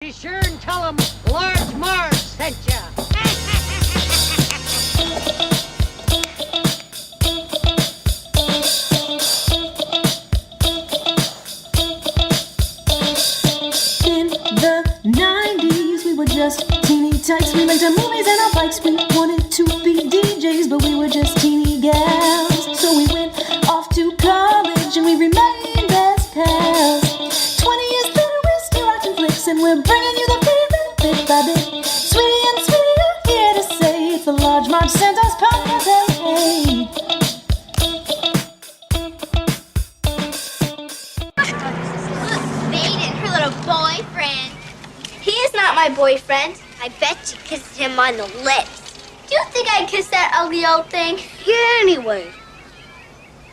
be sure and tell them Large Marge sent ya. In the 90s, we were just teeny tykes. We liked our movies and our bikes. We wanted to be DJs, but we were just teeny gals. So we went off to college and we remained best pals. 20 years later, we're still watching flicks and we're bringing you the favorite bit by bit. Sweetie and Sweetie are here to say it's the Large Marge Santos podcast. Hey, hey. Boyfriend. He is not my boyfriend. I bet you kissed him on the lips. Do you think I kissed that ugly old thing? Yeah, anyway.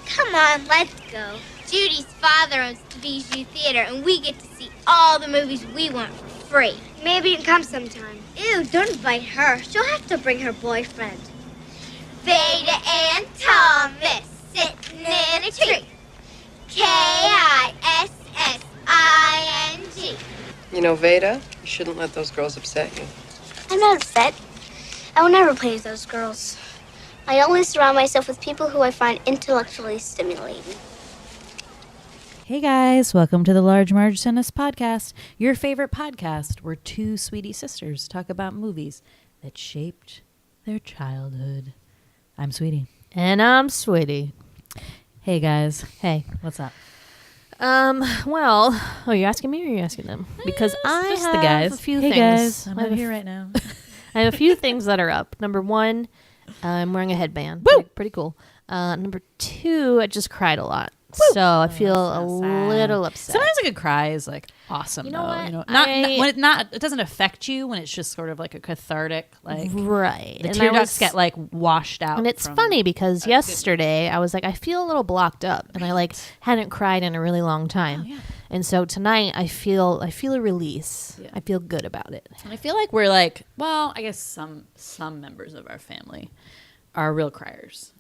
Come on, let's go. Judy's father owns the Bijou Theater, and we get to see all the movies we want for free. Maybe you can come sometime. Ew, don't invite her. She'll have to bring her boyfriend. Vada and Thomas sitting in a tree. Kissing. You know, Vada, you shouldn't let those girls upset you. I'm not upset. I will never play with those girls. I only surround myself with people who I find intellectually stimulating. Hey guys, welcome to the Large Marge Tennis Podcast, your favorite podcast where two sweetie sisters talk about movies that shaped their childhood. I'm Sweetie. And I'm Sweetie. Hey guys. Hey. What's up? Well, oh, you're asking me or you're asking them? Because I just have the guys. a few hey things. Guys, I'm out here right now. I have a few things that are up. Number one, I'm wearing a headband. Woo! Pretty cool. Number two, I just cried a lot. Woo! So I feel so a sad. little upset. Sometimes a good cry is like awesome. You know though. what? You know, not when it doesn't affect you when it's just sort of like a cathartic, like right. the And tear ducts get like washed out. And it's funny because yesterday I was like, I feel a little blocked up, and I like hadn't cried in a really long time. Oh, yeah. And so tonight I feel a release. Yeah. I feel good about it. And I feel like we're like, well, I guess some members of our family are real criers.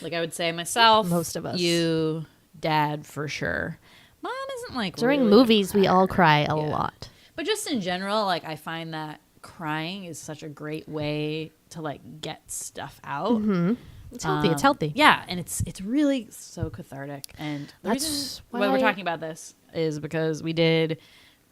Like I would say myself, Most of us. You, Dad, for sure. Mom isn't like During really movies, we all cry a lot. But just in general, like I find that crying is such a great way to like get stuff out. Mm-hmm. It's healthy. It's healthy. Yeah, and it's really so cathartic. And the That's reason why why we're talking about this is because we did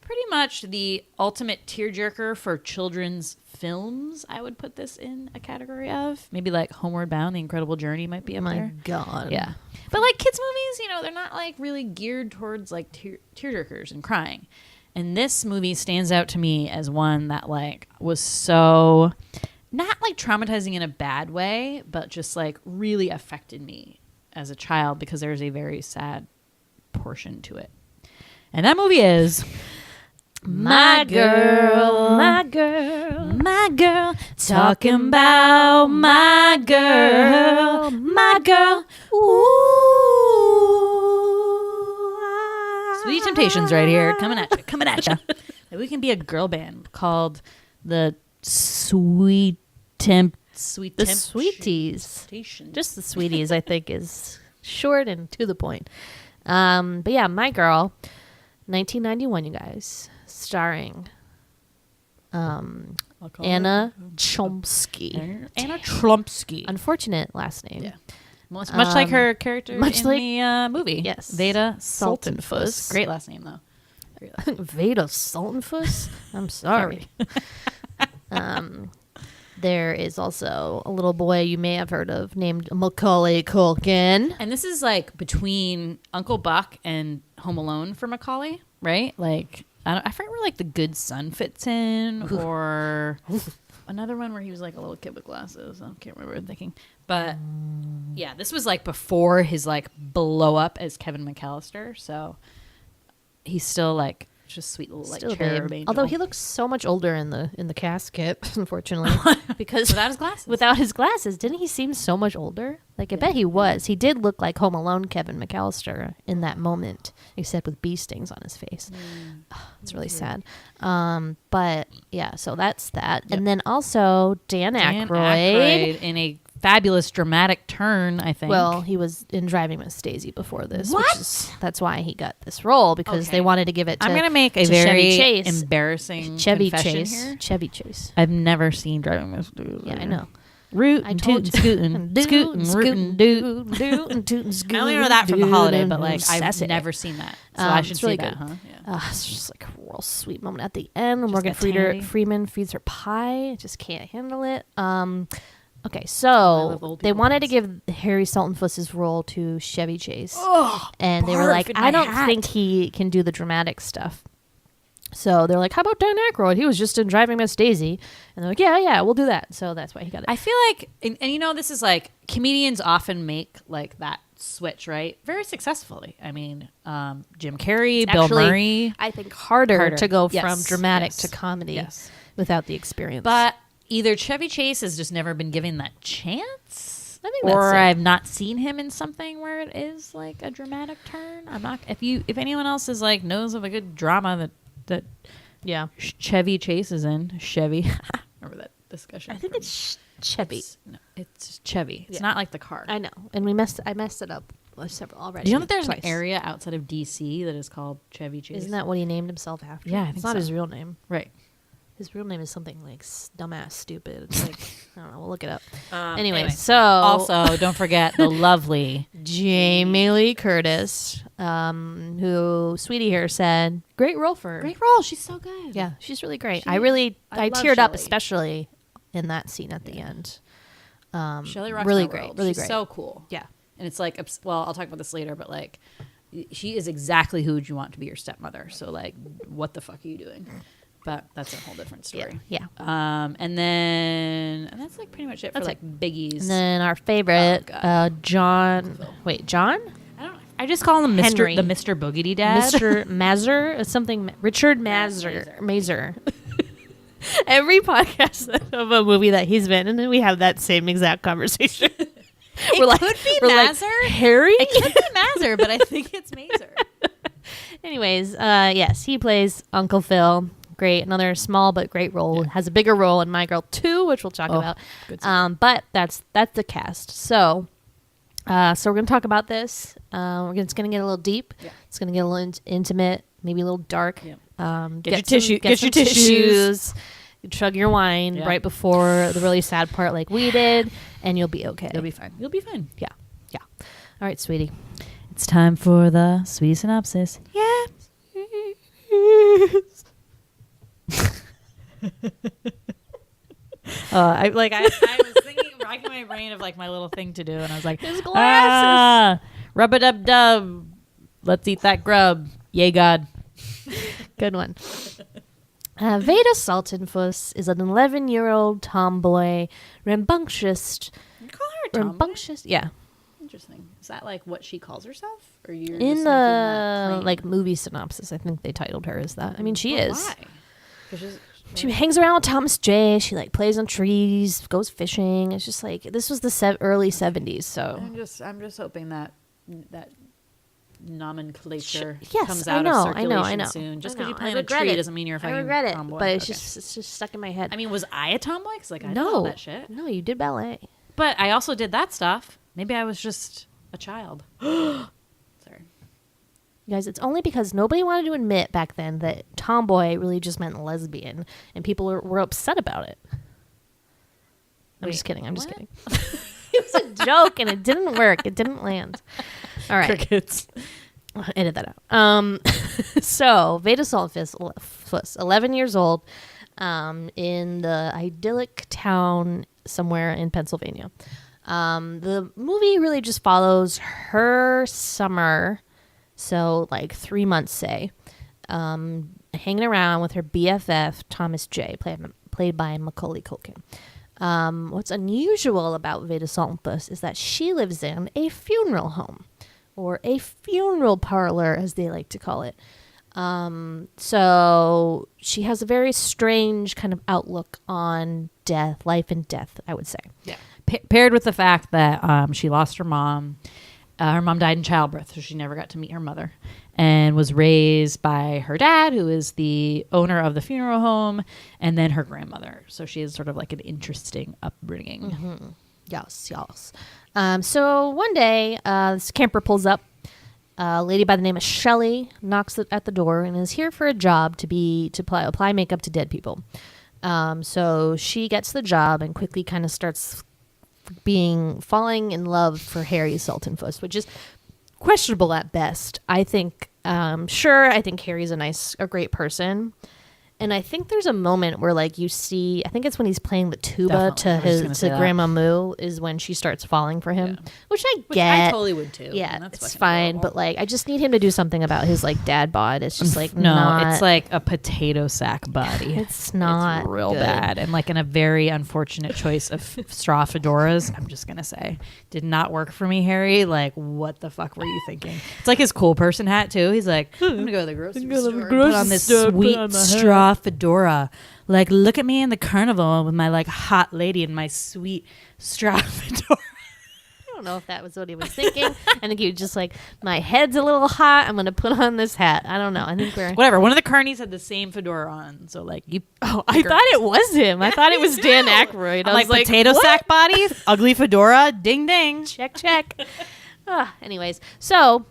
pretty much the ultimate tearjerker for children's films. I would put this in a category of maybe like Homeward Bound: The Incredible Journey might be up My there. God. Yeah, but like kids movies, you know, they're not like really geared towards like tearjerkers and crying. And this movie stands out to me as one that like was so not like traumatizing in a bad way, but just like really affected me as a child because there's a very sad portion to it. And that movie is My Girl, My Girl, My Girl, talking about My Girl, My Girl. Ooh. Sweet Temptations right here, coming at you. We can be a girl band called the Sweeties. Just the Sweeties, I think, is short and to the point. But yeah, My Girl, 1991, you guys, starring Anna Chomsky. Anna Chomsky. Unfortunate last name. Yeah. Much like her character in the movie. Yes. Vada Sultenfuss. Sultenfuss. Great last name, though. Vada Sultenfuss? I'm sorry. There is also a little boy you may have heard of named Macaulay Culkin. And this is like between Uncle Buck and Home Alone for Macaulay, right? Like, I forget where like The Good Son fits in or another one where he was like a little kid with glasses. I can't remember what I'm thinking. But yeah, this was like before his like blow up as Kevin McAllister. So he's still like just sweet little like cherub angel. Although he looks so much older in the casket, unfortunately, because without his glasses, didn't he seem so much older? Like I bet he was. He did look like Home Alone Kevin McAllister in that moment, except with bee stings on his face. It's really sad. But yeah, so that's that. Yep. And then also Dan Aykroyd in a fabulous dramatic turn, I think. Well, he was in Driving Miss Daisy before this. What? That's why he got this role, because they wanted to give it to I'm going to make a to very Chevy Chase. embarrassing Chevy confession Chase. here. Chevy Chase. I've never seen Driving Miss Daisy. Yeah, I know. Root I and told toot and scootin', scootin', rootin'. I only know that from The Holiday, but like I've never seen that, so I should it's really see that, good. huh? Yeah. It's just like a real sweet moment at the end when Morgan the tangy. Freeman feeds her pie. I just can't handle it. Okay, love so old they people wanted to give Harry Sultenfuss's role to Chevy Chase, and they were barf like, in "I my don't hat." think he can do the dramatic stuff." So they're like, "How about Dan Aykroyd? He was just in Driving Miss Daisy," and they're like, "Yeah, we'll do that." So that's why he got it. I feel like, and you know, this is like comedians often make like that switch, right? Very successfully. I mean, Jim Carrey, Bill Actually, Murray, I think harder to go Yes, from dramatic yes, to comedy yes. without the experience. but either Chevy Chase has just never been given that chance, I think that's or it. I've not seen him in something where it is like a dramatic turn. I'm not. If anyone else is like knows of a good drama that yeah, Chevy Chase is in, Chevy. Remember that discussion? I think it's Chevy. It's Chevy. It's Yeah. not like the car. I know, and I messed it up several already. Do you know that there's twice. an area outside of DC that is called Chevy Chase? Isn't that what he named himself after? Yeah, I it's think not so. his real name. right? His real name is something like dumbass stupid. It's like I don't know. We'll look it up. Anyway, So Also, don't forget the lovely Jamie Lee Curtis, who Sweetie here said great role for her. great role. She's so good. Yeah, she's really great. She I is. I love teared up, Shelley. especially in that scene at the end. Shelley rocks really my great, world. really She's great. so cool. Yeah. And it's like, well, I'll talk about this later, but like, she is exactly who you want to be your stepmother. So like, what the fuck are you doing? But that's a whole different story. Yeah. And that's like pretty much it for That's like biggies. And then our favorite, Oh, God. John. Wait, John? I just call him Henry. the Mr. Boogity Dad. Mr. Mazur? Something. Richard Mazur. Every podcast of a movie that he's been in, and we have that same exact conversation. Could be Mazur. Harry? It could be Mazur, but I think it's Mazur. Anyways, yes, he plays Uncle Phil. Great. Another small but great role. Has a bigger role in My Girl 2, which we'll talk about. good But that's the cast. So we're going to talk about this. It's going to get a little deep. Yeah. It's going to get a little intimate, maybe a little dark. Yeah. Get your some tissues. tissues. You chug your wine Yeah. right before the really sad part like we did, and you'll be okay. You'll be fine. You'll be fine. Yeah. All right, sweetie. It's time for the sweet synopsis. Yeah. I was thinking, racking my brain of like my little thing to do, and I was like, His glasses. Rub-a-dub-dub. Let's eat that grub. Yay, God. Good one. Vada Sultenfuss is an 11-year-old tomboy, rambunctious. You call her a tomboy? Rambunctious, yeah. Interesting. Is that like what she calls herself, or you're In just the making like movie synopsis, I think they titled her as that. I mean, she that claim? is. Why? 'Cause she's- She hangs around with Thomas J. She like plays on trees, goes fishing. It's just like this was the early 70s, so I'm just hoping that nomenclature yes, comes I out know, of I circulation know. soon. Just I because you know. plant I a regret tree it. doesn't mean you're a I fucking regret it, tomboy. but it's Okay. just stuck in my head. I mean, was I a tomboy? Because like I did all no, that shit. no, you did ballet. But I also did that stuff. Maybe I was just a child. Sorry. You guys, it's only because nobody wanted to admit back then that tomboy really just meant lesbian, and people were upset about it. I'm Wait, just kidding. I'm just what? kidding. It was a joke, and it didn't work. It didn't land. All right. Crickets. I'll edit that out. So Vada Sultenfuss, 11 years old, in the idyllic town somewhere in Pennsylvania. The movie really just follows her summer, so like 3 months, say, hanging around with her BFF Thomas J, played by Macaulay Culkin. What's unusual about Vada Sultenfuss is that she lives in a funeral home, or a funeral parlor, as they like to call it. So she has a very strange kind of outlook on death, life and death, I would say. Yeah. Paired with the fact that she lost her mom. Her mom died in childbirth, so she never got to meet her mother, and was raised by her dad, who is the owner of the funeral home, and then her grandmother. So she has sort of like an interesting upbringing. Mm-hmm. Yes. So one day, this camper pulls up. A lady by the name of Shelley knocks at the door and is here for a job to apply makeup to dead people. So she gets the job and quickly kind of starts falling in love for Harry Sultenfuss, which is questionable at best. I think Harry's a great person. And I think there's a moment where like you see, I think it's when he's playing the tuba to Grandma Moo is when she starts falling for him, which I get. I totally would too. Yeah, it's fine. But like, I just need him to do something about his like dad bod. It's just like, it's like a potato sack body. It's not real good. bad. And like in a very unfortunate choice of straw fedoras, I'm just going to say, did not work for me, Harry. Like, what the fuck were you thinking? It's like his cool person hat too. He's like, I'm going to go to the grocery store and put on this sweet straw fedora. Like, look at me in the carnival with my like hot lady and my sweet straw fedora. I don't know if that was what he was thinking. I think he was just like, my head's a little hot, I'm gonna put on this hat. I don't know. I think we're whatever. One of the carnies had the same fedora on, so like you. Oh, I thought it was him. I thought it was Dan Aykroyd. I was like, potato what? sack body, ugly fedora, ding ding, check. Anyways, so.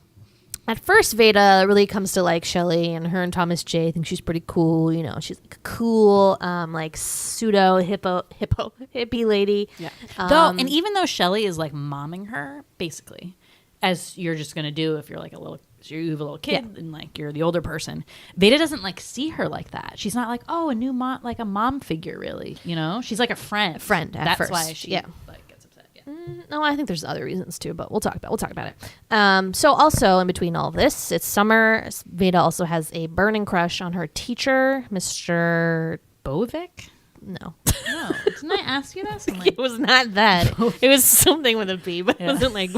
At first, Vada really comes to like Shelley, and her and Thomas J think she's pretty cool. You know, she's like a cool, like pseudo hippie lady. Yeah. And even though Shelley is like momming her, basically, as you're just gonna do if you're like you have a little kid and like you're the older person, Vada doesn't like see her like that. She's not like, oh, a new mom, like a mom figure, really. You know, she's like a friend. At first. Why she like gets upset. Yeah. No, I think there's other reasons too, but we'll talk about it. So also in between all of this, it's summer. Vada also has a burning crush on her teacher, Mr. Bovic. No, didn't I ask you that? It was not that. It was something with a B, but it wasn't like.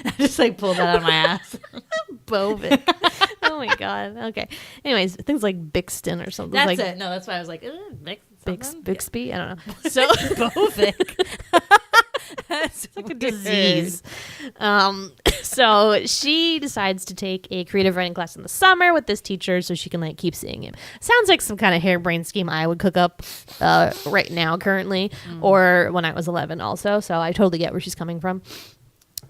I just like pulled that out of my ass. Bovic. Oh my god. Okay. Anyways, things like Bixton or something. That's like, it. No, that's why I was like Bixby. I don't know. So Bovic. It's like a disease. So she decides to take a creative writing class in the summer with this teacher so she can like keep seeing him. Sounds like some kind of harebrained scheme I would cook up right now currently or when I was 11 also. So I totally get where she's coming from.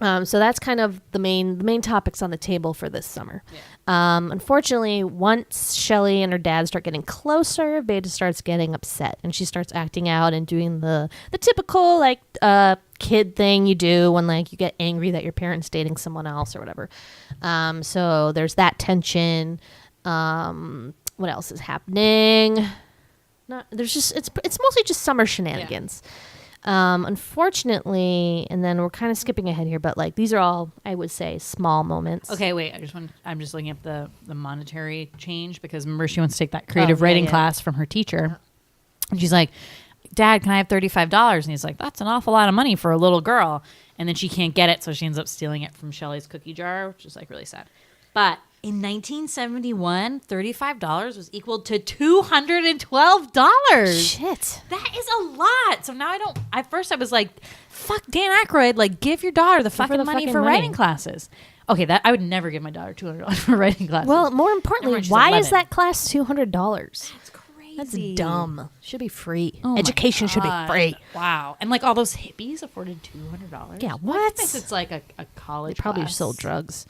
So that's kind of the main topics on the table for this summer. Yeah. Unfortunately, once Shelley and her dad start getting closer, Vada starts getting upset and she starts acting out and doing the typical like kid thing you do when like you get angry that your parent's dating someone else or whatever. So there's that tension. What else is happening? It's mostly just summer shenanigans. Yeah. Unfortunately, and then we're kind of skipping ahead here, but like these are all, I would say, small moments. Okay, wait. I'm just looking at the monetary change because remember she wants to take that creative writing class from her teacher, and she's like, "Dad, can I have $35?" And he's like, "That's an awful lot of money for a little girl." And then she can't get it, so she ends up stealing it from Shelley's cookie jar, which is like really sad. But in 1971, $35 was equal to $212. Shit. That is a lot. So now at first I was like, fuck Dan Aykroyd, like give your daughter the fucking money for writing classes. Okay, that I would never give my daughter $200 for writing classes. Well, more importantly, why is that class $200? That's crazy. That's dumb. Should be free. Education should be free. Wow. And like all those hippies afforded $200. Yeah, what? I guess it's like a college They probably class. sold drugs.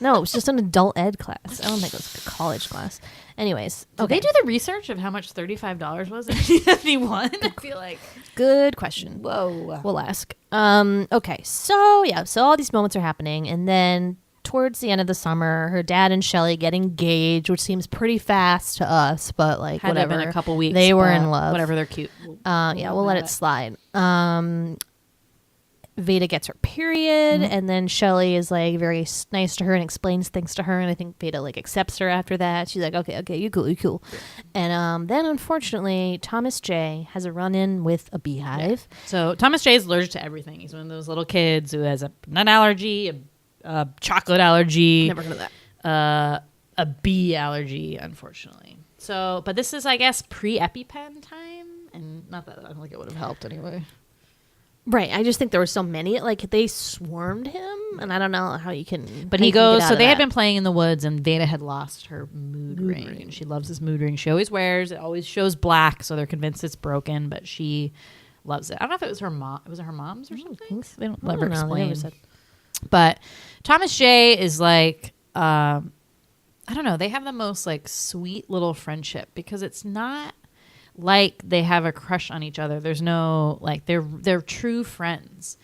No, it was just an adult ed class. I don't think it was a college class. Anyways. Did they do the research of how much $35 was in 1971? I feel like. Good question. Whoa. We'll ask. Okay, so all these moments are happening, and then towards the end of the summer, her dad and Shelley get engaged, which seems pretty fast to us, but like Had whatever. Been a couple weeks. They were in love. Whatever, they're cute. We'll let it slide. Vada gets her period, and then Shelley is like very nice to her and explains things to her, and I think Vada like accepts her after that. She's like, okay, you cool. And then unfortunately, Thomas J has a run-in with a beehive. Yeah. So Thomas J is allergic to everything. He's one of those little kids who has a nut allergy, a chocolate allergy. Never heard of that. A bee allergy, unfortunately. So, but this is, I guess, pre-EpiPen time, and not that I don't think it would have helped anyway. Right. I just think there were so many, like they swarmed him, and I don't know how you can. But he goes. So they had been playing in the woods, and Vada had lost her mood ring. And she loves this mood ring. She always wears. It always shows black, so they're convinced it's broken. But she loves it. I don't know if it was her mom. Was it her mom's or something? They don't I ever don't know. They explain. never said. But Thomas J is like, I don't know. They have the most like sweet little friendship because it's not like they have a crush on each other. There's no like they're true friends.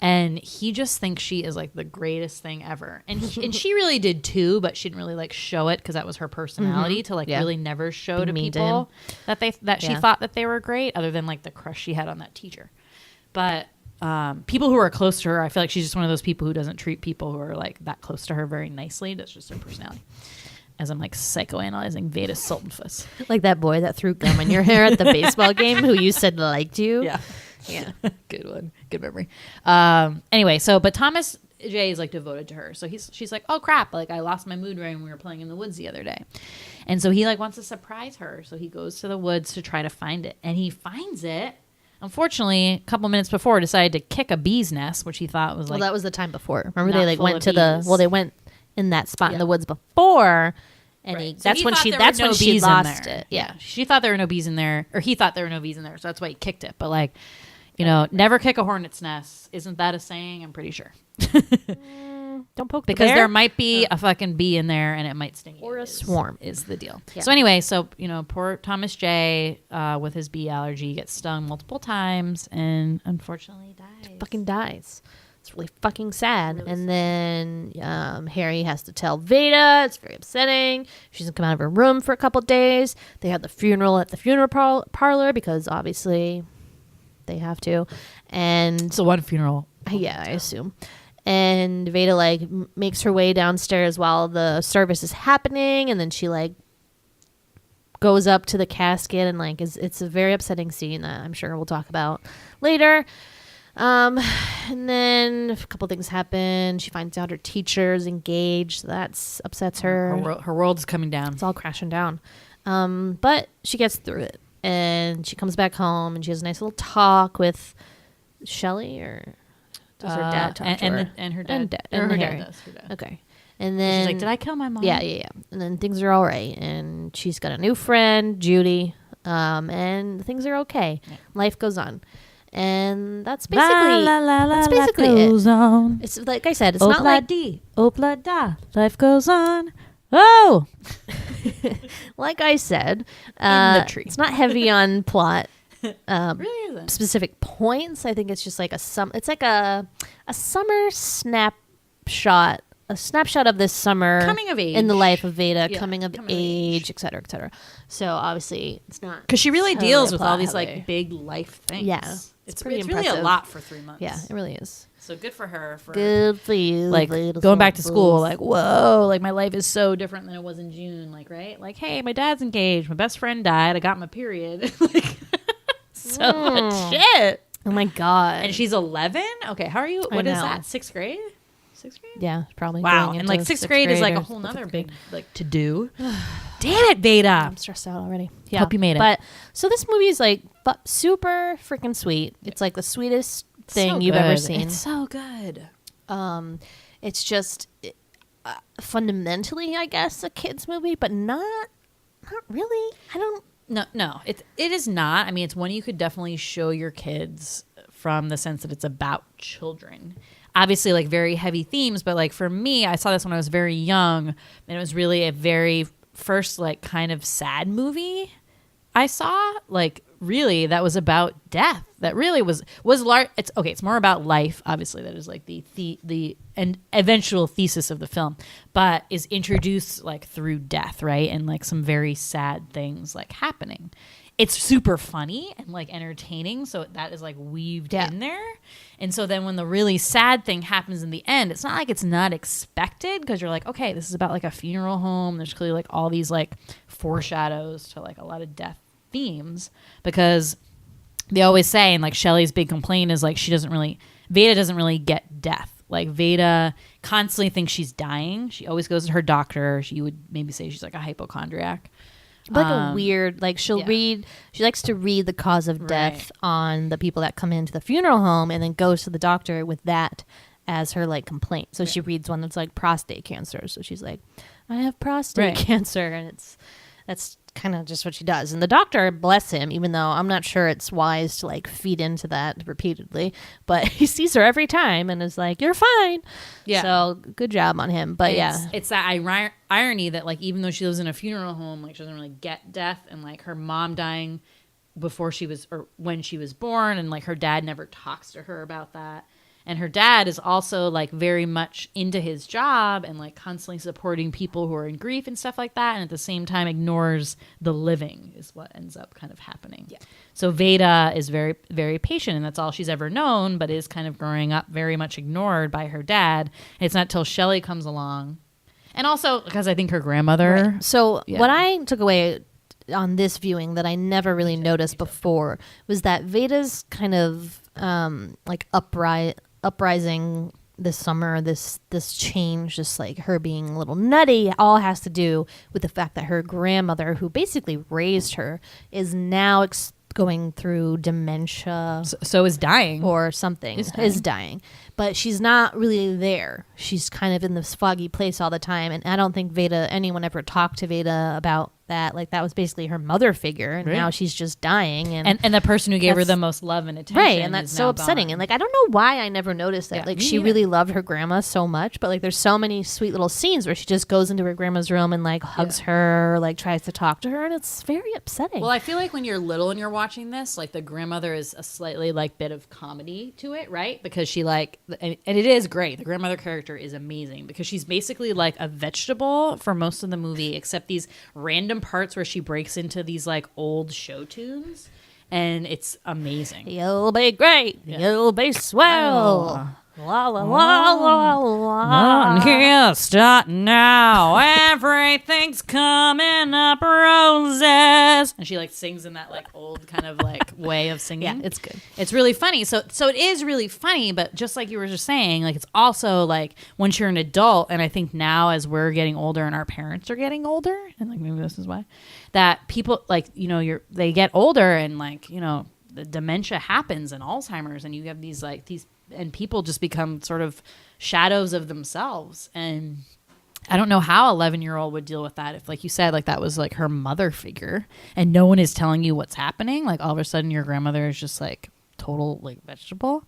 And he just thinks she is like the greatest thing ever. And and she really did too, but she didn't really like show it because that was her personality to like really never show Be to mean to people him. that she thought that they were great, other than like the crush she had on that teacher. But people who are close to her, I feel like she's just one of those people who doesn't treat people who are like that close to her very nicely. That's just her personality. As I'm like psychoanalyzing Vada Sultenfuss. Like that boy that threw gum in your hair at the baseball game who you said liked you. Yeah. Yeah. Good one. Good memory. Anyway, but Thomas J is like devoted to her. So she's like, oh crap, like I lost my mood ring when we were playing in the woods the other day. And so he like wants to surprise her. So he goes to the woods to try to find it. And he finds it. Unfortunately, a couple minutes before, decided to kick a bee's nest, which he thought was like. Well, that was the time before. Remember, not they like full went of to bees. they went in that spot in the woods before, and Right. So that's he when thought she there that's were no when she bees in lost there. it. Yeah. She thought there were no bees in there, or he thought there were no bees in there, so that's why he kicked it. But like, you know, never kick a hornet's nest. Isn't that a saying? I'm pretty sure. Don't poke Because the bear. there might be a fucking bee in there and it might sting you. Or a swarm. Is the deal. Yeah. So anyway, poor Thomas J with his bee allergy gets stung multiple times and unfortunately dies. fucking dies. It's really fucking sad. And then Harry has to tell Vada. It's very upsetting. She doesn't come out of her room for a couple days. They have the funeral at the funeral parlor because obviously they have to. And It's the one funeral. yeah, I assume. And Vada like makes her way downstairs while the service is happening, and then she like goes up to the casket and like it's a very upsetting scene that I'm sure we'll talk about later. And then a couple things happen. She finds out her teacher's engaged. So that upsets her. Her world is coming down. It's all crashing down. But she gets through it, and she comes back home, and she has a nice little talk with Shelley, or does her dad talk to her? And her dad. And her Harry. dad does. Her dad. Okay. And then She's like, did I kill my mom? Yeah. And then things are all right, and she's got a new friend, Judy, and things are okay. Yeah. Life goes on, and that's basically it. On. It's like I said, it's not like Opla da. Life goes on. Oh, like I said, in the tree. It's not heavy on plot. Really isn't. Specific points. I think it's just like it's like a summer snapshot. A snapshot of this summer Coming of age. in the life of Vada, Yeah, coming of age, et cetera, et cetera. So obviously it's not Because she really totally deals a with plot all these heavy. like big life things. Yeah, it's pretty really a impressive. lot for 3 months. Yeah, it really is. So good for her. For Good for you. like Vada going back to school. Sultenfuss. Like whoa, like my life is so different than it was in June. Like right, like hey, my dad's engaged. My best friend died. I got my period. Like so much shit. Oh my god. And she's 11. Okay, how are you? What is know. that? 6th grade? 6th grade? Yeah, probably. Wow, going and into like 6th grade is like a or whole 5th nother grade. big like to do. Damn it, Vada. I'm stressed out already. Yeah, Hope you made it. But so this movie is like super freaking sweet. It's like the sweetest thing So you've ever good. seen. It's so good. It's just fundamentally, I guess, a kids movie, but not really. I don't. No, it is not. I mean, it's one you could definitely show your kids from the sense that it's about children. Obviously, like very heavy themes, but like for me, I saw this when I was very young, and it was really a very first like kind of sad movie I saw. Like really, that was about death. That really was large. It's okay. It's more about life. Obviously, that is like the and eventual thesis of the film, but is introduced like through death, right? And like some very sad things like happening. It's super funny and like entertaining, so that is like weaved in there. And so then when the really sad thing happens in the end, it's not like it's not expected, because you're like, okay, this is about like a funeral home. There's clearly like all these like foreshadows to like a lot of death themes, because they always say, and like Shelley's big complaint is like Vada doesn't really get death. Like Vada constantly thinks she's dying. She always goes to her doctor. She would maybe say she's like a hypochondriac. Like a weird, like she likes to read the cause of death on the people that come into the funeral home, and then goes to the doctor with that as her like complaint. So she reads one that's like prostate cancer. So she's like, I have prostate cancer, and that's kind of just what she does. And the doctor, bless him, even though I'm not sure it's wise to like feed into that repeatedly, but he sees her every time and is like, you're fine. Yeah. So good job on him. But it's that irony that like even though she lives in a funeral home, like she doesn't really get death, and like her mom dying before she was or when she was born, and like her dad never talks to her about that. And her dad is also like very much into his job and like constantly supporting people who are in grief and stuff like that. And at the same time ignores the living is what ends up kind of happening. Yeah. So Vada is very, very patient, and that's all she's ever known, but is kind of growing up very much ignored by her dad. And it's not till Shelley comes along. And also because I think her grandmother. Right. So what I took away on this viewing that I never really noticed before was that Vada's kind of like uprising this summer, this change, just like her being a little nutty, all has to do with the fact that her grandmother, who basically raised her, is now going through dementia. So is dying. Or something. Is dying. But she's not really there. She's kind of in this foggy place all the time. And I don't think anyone ever talked to Vada about that. Like, that was basically her mother figure. And now she's just dying. And the person who gave her the most love and attention. Right. And that's so upsetting. And like, I don't know why I never noticed that. Like, she really loved her grandma so much. But like, there's so many sweet little scenes where she just goes into her grandma's room and like hugs her, like tries to talk to her. And it's very upsetting. Well, I feel like when you're little and you're watching this, like the grandmother is a slightly like bit of comedy to it, right? Because she like, and it is great. The grandmother character is amazing because she's basically like a vegetable for most of the movie, except these random parts where she breaks into these like old show tunes, and it's amazing. You'll be great. You'll be swell. La la la la la. Here, start now. Everything's coming up roses. And she like sings in that like old kind of like way of singing. Yeah, it's good. It's really funny. So it is really funny, but just like you were just saying, like it's also like once you're an adult, and I think now as we're getting older and our parents are getting older, and like maybe this is why, that people like, you know, they get older and like, you know, the dementia happens and Alzheimer's, and you have these and people just become sort of shadows of themselves. And I don't know how 11-year-old would deal with that if, like you said, like that was like her mother figure and no one is telling you what's happening. Like all of a sudden your grandmother is just like total like vegetable.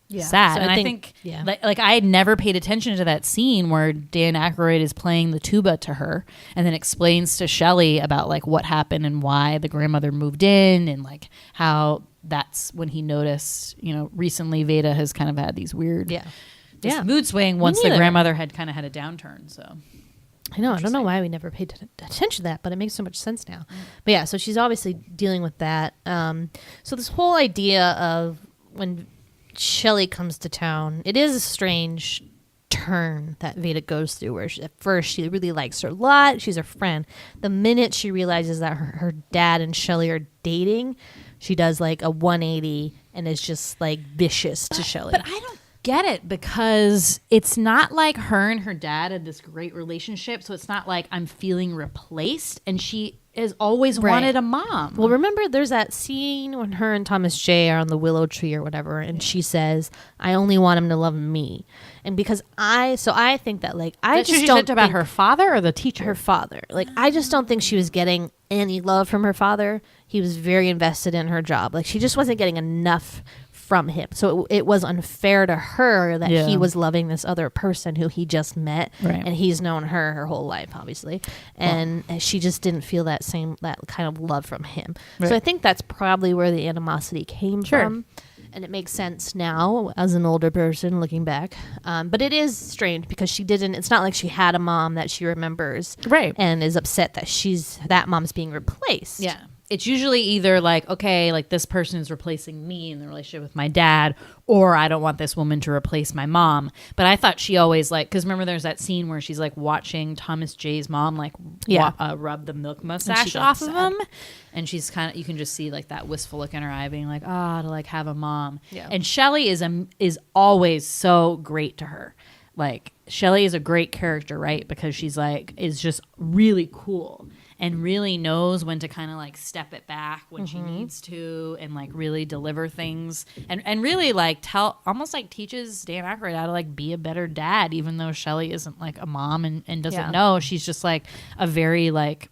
Yeah. Sad. So and I think like I had never paid attention to that scene where Dan Aykroyd is playing the tuba to her and then explains to Shelley about like what happened and why the grandmother moved in, and like how that's when he noticed, you know, recently Vada has kind of had these weird mood swing once the grandmother had kind of had a downturn. So I know, I don't know why we never paid attention to that, but it makes so much sense now. But yeah, so she's obviously dealing with that. So this whole idea of when Shelley comes to town, it is a strange turn that Vada goes through, where at first she really likes her a lot, she's her friend. The minute she realizes that her dad and Shelley are dating, she does like a 180 and is just like vicious to Shelley. But I don't get it, because it's not like her and her dad had this great relationship, so it's not like I'm feeling replaced, and she has always wanted a mom. Well, remember there's that scene when her and Thomas J are on the willow tree or whatever, and she says, I only want him to love me. And because I think that like I just don't think about her father or the teacher. Her father. Like I just don't think she was getting any love from her father. He was very invested in her job. Like she just wasn't getting enough from him. So it was unfair to her that he was loving this other person who he just met, and he's known her whole life, obviously. And she just didn't feel that kind of love from him. So I think that's probably where the animosity came from. And it makes sense now as an older person looking back. But it is strange because it's not like she had a mom that she remembers and is upset that that mom's being replaced. Yeah. It's usually either like, okay, like this person is replacing me in the relationship with my dad, or I don't want this woman to replace my mom. But I thought she always like, because remember there's that scene where she's like watching Thomas J's mom like rub the milk mustache off of him. And she's kind of, you can just see like that wistful look in her eye being like, to like have a mom. Yeah. And Shelley is always so great to her. Like Shelley is a great character, right? Because she's like, is just really cool. And really knows when to kind of like step it back when she needs to, and like really deliver things, and really like almost like teaches Dan Aykroyd how to like be a better dad, even though Shelley isn't like a mom and doesn't know. She's just like a very like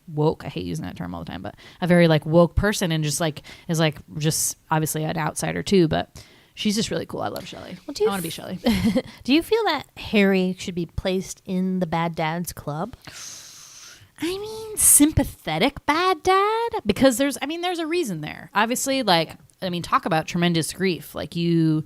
woke, I hate using that term all the time, but a very like woke person, and just like is like just obviously an outsider too, but she's just really cool. I love Shelley. Well, I want to be Shelley. Do you feel that Harry should be placed in the bad dads club? I mean, sympathetic bad dad, because there's a reason there. Obviously, like, I mean, talk about tremendous grief. Like you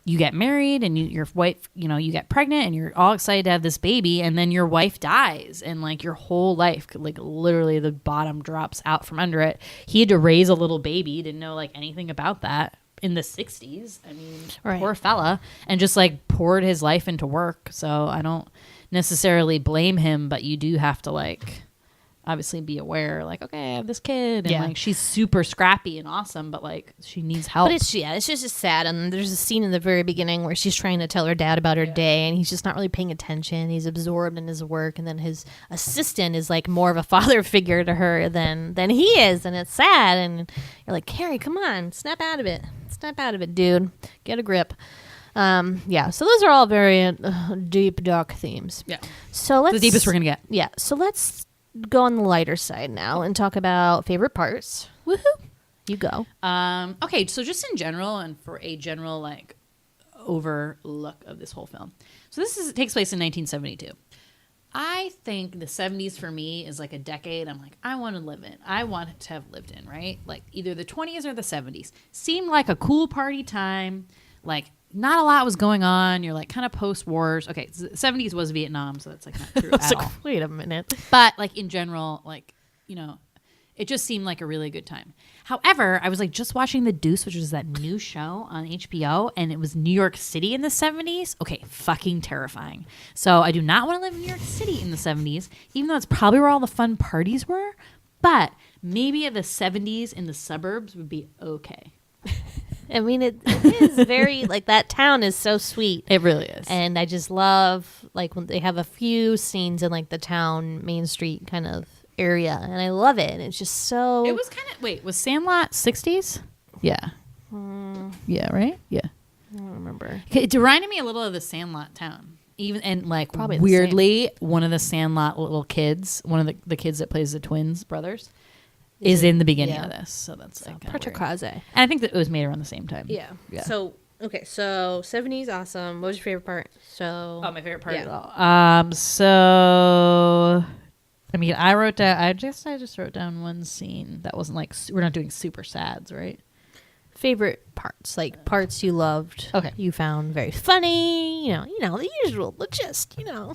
get married and your wife, you get pregnant and you're all excited to have this baby, and then your wife dies, and like your whole life, like literally the bottom drops out from under it. He had to raise a little baby, didn't know like anything about that in the 60s. I mean, poor fella, and just like poured his life into work. So I don't necessarily blame him, but you do have to like obviously be aware, like, okay, I have this kid, and like she's super scrappy and awesome, but like she needs help. But it's just sad. And there's a scene in the very beginning where she's trying to tell her dad about her day, and he's just not really paying attention. He's absorbed in his work, and then his assistant is like more of a father figure to her than he is, and it's sad. And you're like, Carrie, come on, snap out of it, dude, get a grip. So those are all very deep, dark themes. So let's, the deepest we're gonna get. So let's go on the lighter side now and talk about favorite parts. Woohoo! You go. Okay, so just in general, and for a general like overlook of this whole film. So takes place in 1972. I think the 70s for me is like a decade I'm like, I want to live in. I want to have lived in, right? Like either the 20s or the 70s. Seemed like a cool party time. Like not a lot was going on. You're like kind of post-wars. Okay, so the 70s was Vietnam, so that's like not true at all. Wait a minute. But like in general, like, it just seemed like a really good time. However, I was like just watching The Deuce, which was that new show on HBO, and it was New York City in the 70s. Okay, fucking terrifying. So I do not want to live in New York City in the 70s, even though it's probably where all the fun parties were. But maybe the 70s in the suburbs would be okay. I mean, it is very, like, that town is so sweet. It really is. And I just love, like, when they have a few scenes in, like, the town, Main Street kind of area. And I love it. And it's just so... It was kind of... Wait, was Sandlot 60s? Yeah. Yeah, right? Yeah. I don't remember. It reminded me a little of the Sandlot town. Even and like Probably weirdly, one of the Sandlot little kids, one of the kids that plays the twins brothers, is in the beginning of this. So that's like Patrick. And I think that it was made around the same time. Yeah. So 70s, awesome. What was your favorite part? My favorite part. So I mean, I just wrote down one scene that wasn't like, we're not doing super sads, right? Favorite parts, like parts you loved. Okay. You found very funny, the usual, the gist, the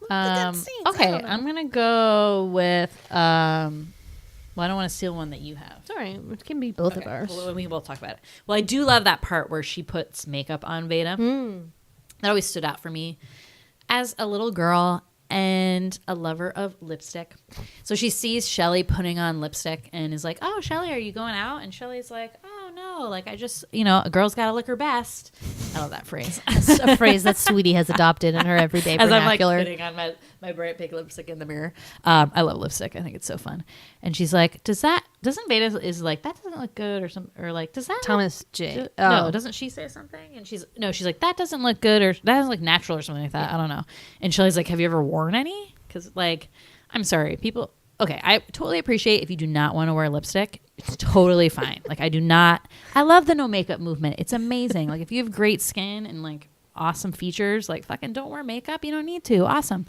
good scenes. Okay, I'm going to go with, well, I don't want to steal one that you have. It's all right. It can be both of ours. Well, we can both talk about it. Well, I do love that part where she puts makeup on Vada. That always stood out for me as a little girl and a lover of lipstick. So she sees Shelley putting on lipstick and is like, oh, Shelley, are you going out? And Shelley's like, oh, no. Like, I just, a girl's got to look her best. I love that phrase. That's a phrase that Sweetie has adopted in her everyday vernacular. As I'm like putting on my bright pink lipstick in the mirror. I love lipstick. I think it's so fun. And she's like, doesn't Vada is like, that doesn't look good or something, or like, does that Thomas J. No, doesn't she say something? And she's like, that doesn't look good, or that doesn't look natural or something like that. I don't know. And Shelley's like, have you ever worn any? Because like, I'm sorry, people. Okay, I totally appreciate if you do not want to wear lipstick. It's totally fine. Like, I love the no makeup movement. It's amazing. Like, if you have great skin and like awesome features, like fucking don't wear makeup. You don't need to. Awesome.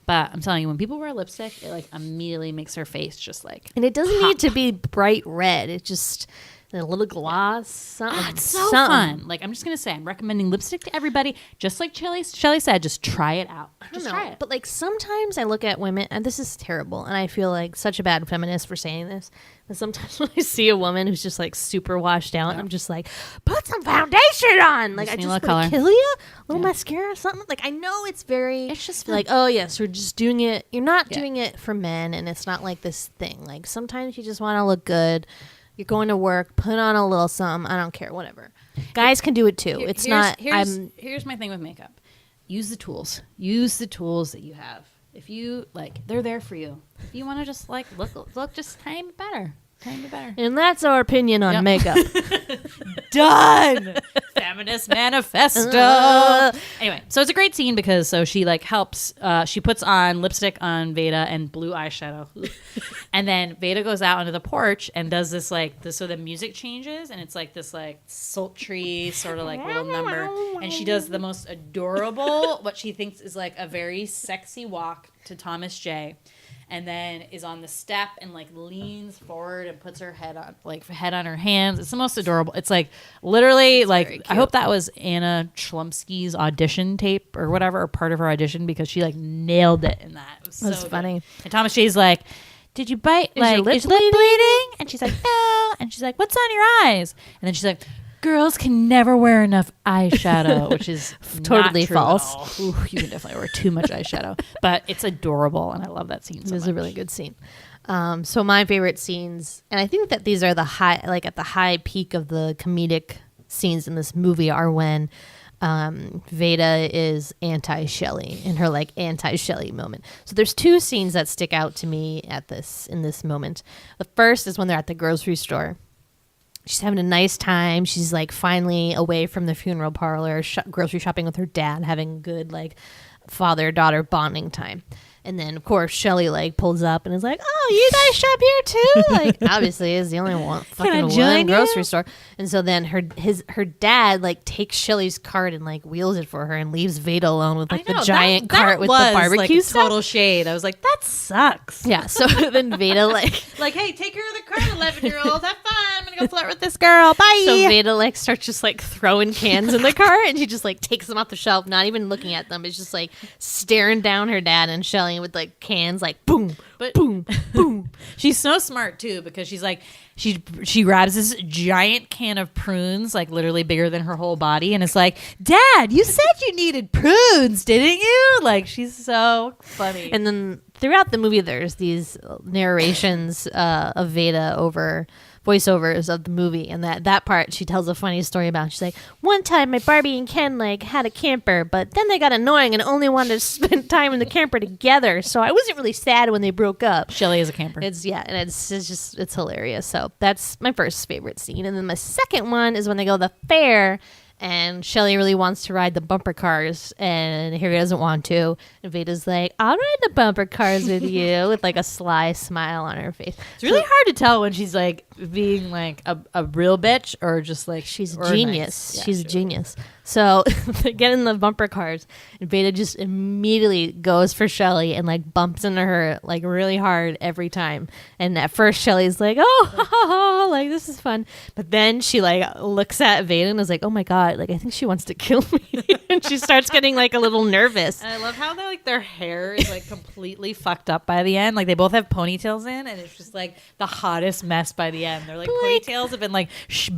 But I'm telling you, when people wear lipstick, it like immediately makes their face just like. And it doesn't need to be bright red. It just a little gloss. Something. It's so fun. Like, I'm just gonna say, I'm recommending lipstick to everybody. Just like Shelley said, just try it out. Just try it. But like sometimes I look at women, and this is terrible, and I feel like such a bad feminist for saying this. But sometimes when I see a woman who's just like super washed out, I'm just like, put some foundation on. Like, I just want to kill you. A little mascara or something. Like, I know it's just like, oh yes, we're just doing it. You're not doing it for men, and it's not like this thing. Like, sometimes you just want to look good. You're going to work, put on a little something. I don't care, whatever. Guys can do it too. Here's my thing with makeup. Use the tools. Use the tools that you have. If you like, they're there for you. If you want to just like look just tiny bit better. And that's our opinion on makeup. Done. Feminist manifesto. Anyway, so it's a great scene because she like helps. She puts on lipstick on Vada and blue eyeshadow, and then Vada goes out onto the porch and does this like this. So the music changes and it's like this like sultry sort of like little number, and she does the most adorable what she thinks is like a very sexy walk to Thomas J. And then is on the step and like leans forward and puts her head on her hands. It's the most adorable. It's like literally like I hope that was Anna Chlumsky's audition tape or whatever, or part of her audition, because she like nailed it in that. It was so funny. Good. And Thomas J's like, "Did you bite? Is your lip bleeding?" And she's like, "No." And she's like, "What's on your eyes?" And then she's like, "Girls can never wear enough eyeshadow," which is totally not true false. Ooh, you can definitely wear too much eyeshadow, but it's adorable, and I love that scene. It was a really good scene. So my favorite scenes, and I think that these are the high, like at the high peak of the comedic scenes in this movie, are when Vada is anti-Shelley in her like anti-Shelley moment. So there's two scenes that stick out to me in this moment. The first is when they're at the grocery store. She's having a nice time. She's like finally away from the funeral parlor, grocery shopping with her dad, having good like father-daughter bonding time. And then, of course, Shelley like pulls up and is like, "Oh, you guys shop here too?" Like, obviously, is the only one fucking one grocery store. And so then her dad like takes Shelley's cart and like wheels it for her and leaves Vada alone with like the giant cart with the barbecue like stuff. Total shade. I was like, that sucks. Yeah. So then Vada like hey, take care of the cart, 11-year-old. Have fun. I'm gonna go flirt with this girl. Bye. So Vada like starts just like throwing cans in the cart, and she just like takes them off the shelf, not even looking at them. It's just like staring down her dad and Shelley with like cans, like boom, boom, boom. She's so smart too, because she's like she grabs this giant can of prunes, like literally bigger than her whole body, and it's like, "Dad, you said you needed prunes, didn't you?" Like, she's so funny. And then throughout the movie, there's these narrations of Vada over voiceovers of the movie, and that part she tells a funny story about. She's like, "One time my Barbie and Ken like had a camper, but then they got annoying and only wanted to spend time in the camper together, so I wasn't really sad when they broke up." Shelley is a camper. It's it's hilarious. So that's my first favorite scene. And then my second one is when they go to the fair and Shelley really wants to ride the bumper cars and Harry doesn't want to, and Vada's like, "I'll ride the bumper cars with you," with like a sly smile on her face. It's really hard to tell when she's like being like a real bitch or just like she's a genius. Nice. She's a genius. So they get in the bumper cars and Vada just immediately goes for Shelley and like bumps into her like really hard every time. And at first Shelley's like, "Oh, ha, ha, ha, like this is fun." But then she like looks at Vada and is like, "Oh my God, like I think she wants to kill me." And she starts getting like a little nervous. And I love how their hair is like completely fucked up by the end. Like they both have ponytails in, and it's just like the hottest mess by the end. They're like ponytails have been like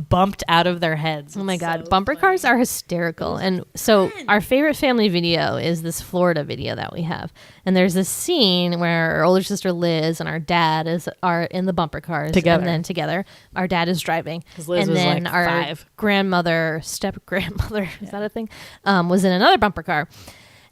bumped out of their heads. Oh my God, bumper cars are hysterical. And so our favorite family video is this Florida video that we have. And there's this scene where our older sister Liz and our dad are in the bumper cars together. And then together our dad is driving. Liz and was then like our 5. grandmother, step grandmother, is that a thing? Was in another bumper car.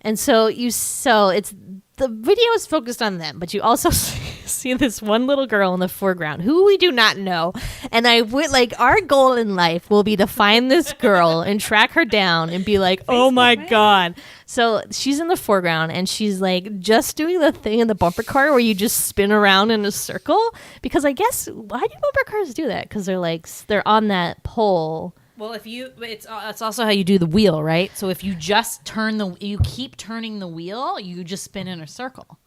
And so it's the video is focused on them, but you also see this one little girl in the foreground who we do not know. And I would like, our goal in life will be to find this girl and track her down and be like, "Oh my God." So she's in the foreground and she's like just doing the thing in the bumper car where you just spin around in a circle. Because I guess, why do bumper cars do that? Because they're on that pole. Well, it's also how you do the wheel, right? So if you just you keep turning the wheel, you just spin in a circle.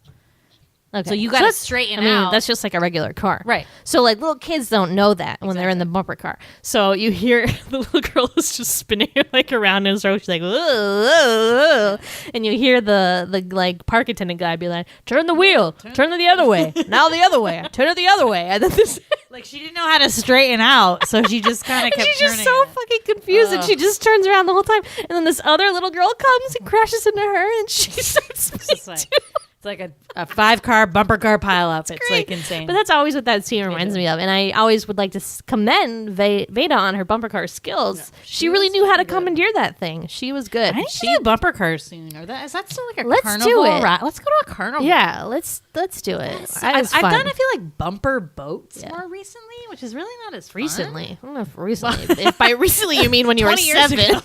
Okay. So you got to straighten out. That's just like a regular car. Right. So like little kids don't know that when they're in the bumper car. So you hear the little girl is just spinning like around in a circle. She's like, "Whoa, whoa." And you hear the like park attendant guy be like, "Turn the wheel, turn it the other way. Now the other way, turn it the other way." And then this like she didn't know how to straighten out, so she just kind of kept she's just turning so it. fucking confused, and she just turns around the whole time. And then this other little girl comes and crashes into her, and she starts spinning too. It's like a 5-car bumper car pileup. It's like insane. But that's always what that scene reminds me of. And I always would like to commend Vada on her bumper car skills. Yeah, she really knew how to commandeer that thing. She was good. I need to do bumper cars soon. Is that still like a let's carnival? Do it. Let's go to a carnival. Yeah, let's do it. Yes. I've done, I feel like, bumper boats more recently, which is really not as fun. Recently. I don't know if recently. If by recently you mean when you were 7.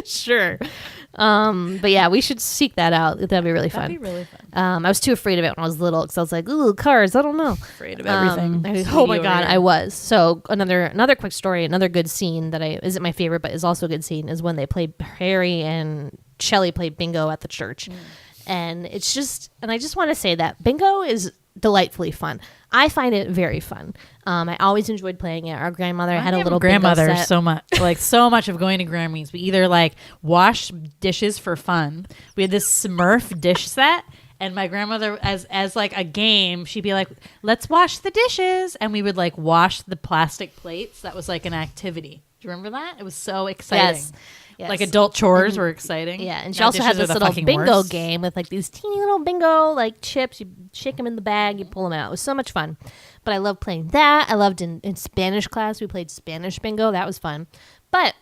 Sure. But yeah, we should seek that out. That'd be really fun. That'd be really fun. I was too afraid of it when I was little because I was like, ooh, cars, I don't know. Afraid of everything. Oh my God, I was. So another quick story, another good scene that isn't my favorite, but is also a good scene is when they played Harry and Shelley played bingo at the church. And it's just, and I just want to say that bingo is delightfully fun. I find it very fun. I always enjoyed playing it. Our grandmother had a little grandmother bingo set. so much of going to Grammys. We either like wash dishes for fun. We had this Smurf dish set, and my grandmother, as like a game, she'd be like, "Let's wash the dishes," and we would like wash the plastic plates. That was like an activity. Do you remember that? It was so exciting. Yes. Like adult chores were exciting. Yeah, and she also had this little bingo game with like these teeny little bingo like chips. You shake them in the bag, you pull them out. It was so much fun. But I loved playing that. I loved in Spanish class, we played Spanish bingo. That was fun. But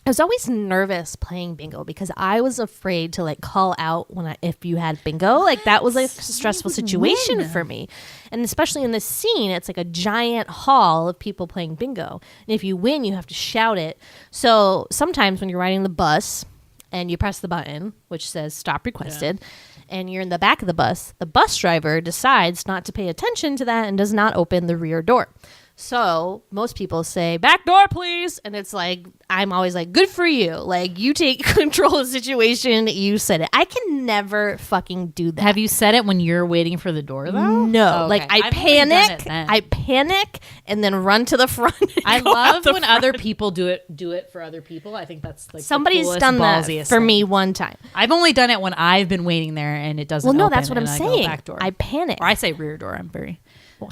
I was always nervous playing bingo because I was afraid to like call out if you had bingo. Like that was like a stressful situation for me. And especially in this scene, it's like a giant hall of people playing bingo. And if you win, you have to shout it. So sometimes when you're riding the bus and you press the button, which says stop requested, and you're in the back of the bus driver decides not to pay attention to that and does not open the rear door. So most people say, back door, please. And it's like, I'm always like, good for you. Like, you take control of the situation. You said it. I can never fucking do that. Have you said it when you're waiting for the door, though? No. Oh, okay. Like, I panic and then run to the front. I love when other people do it for other people. I think that's like somebody's the coolest, done that for thing. me one time. I've only done it when I've been waiting there and it doesn't open. That's what I'm saying. Back door. I panic. Or I say rear door. I'm very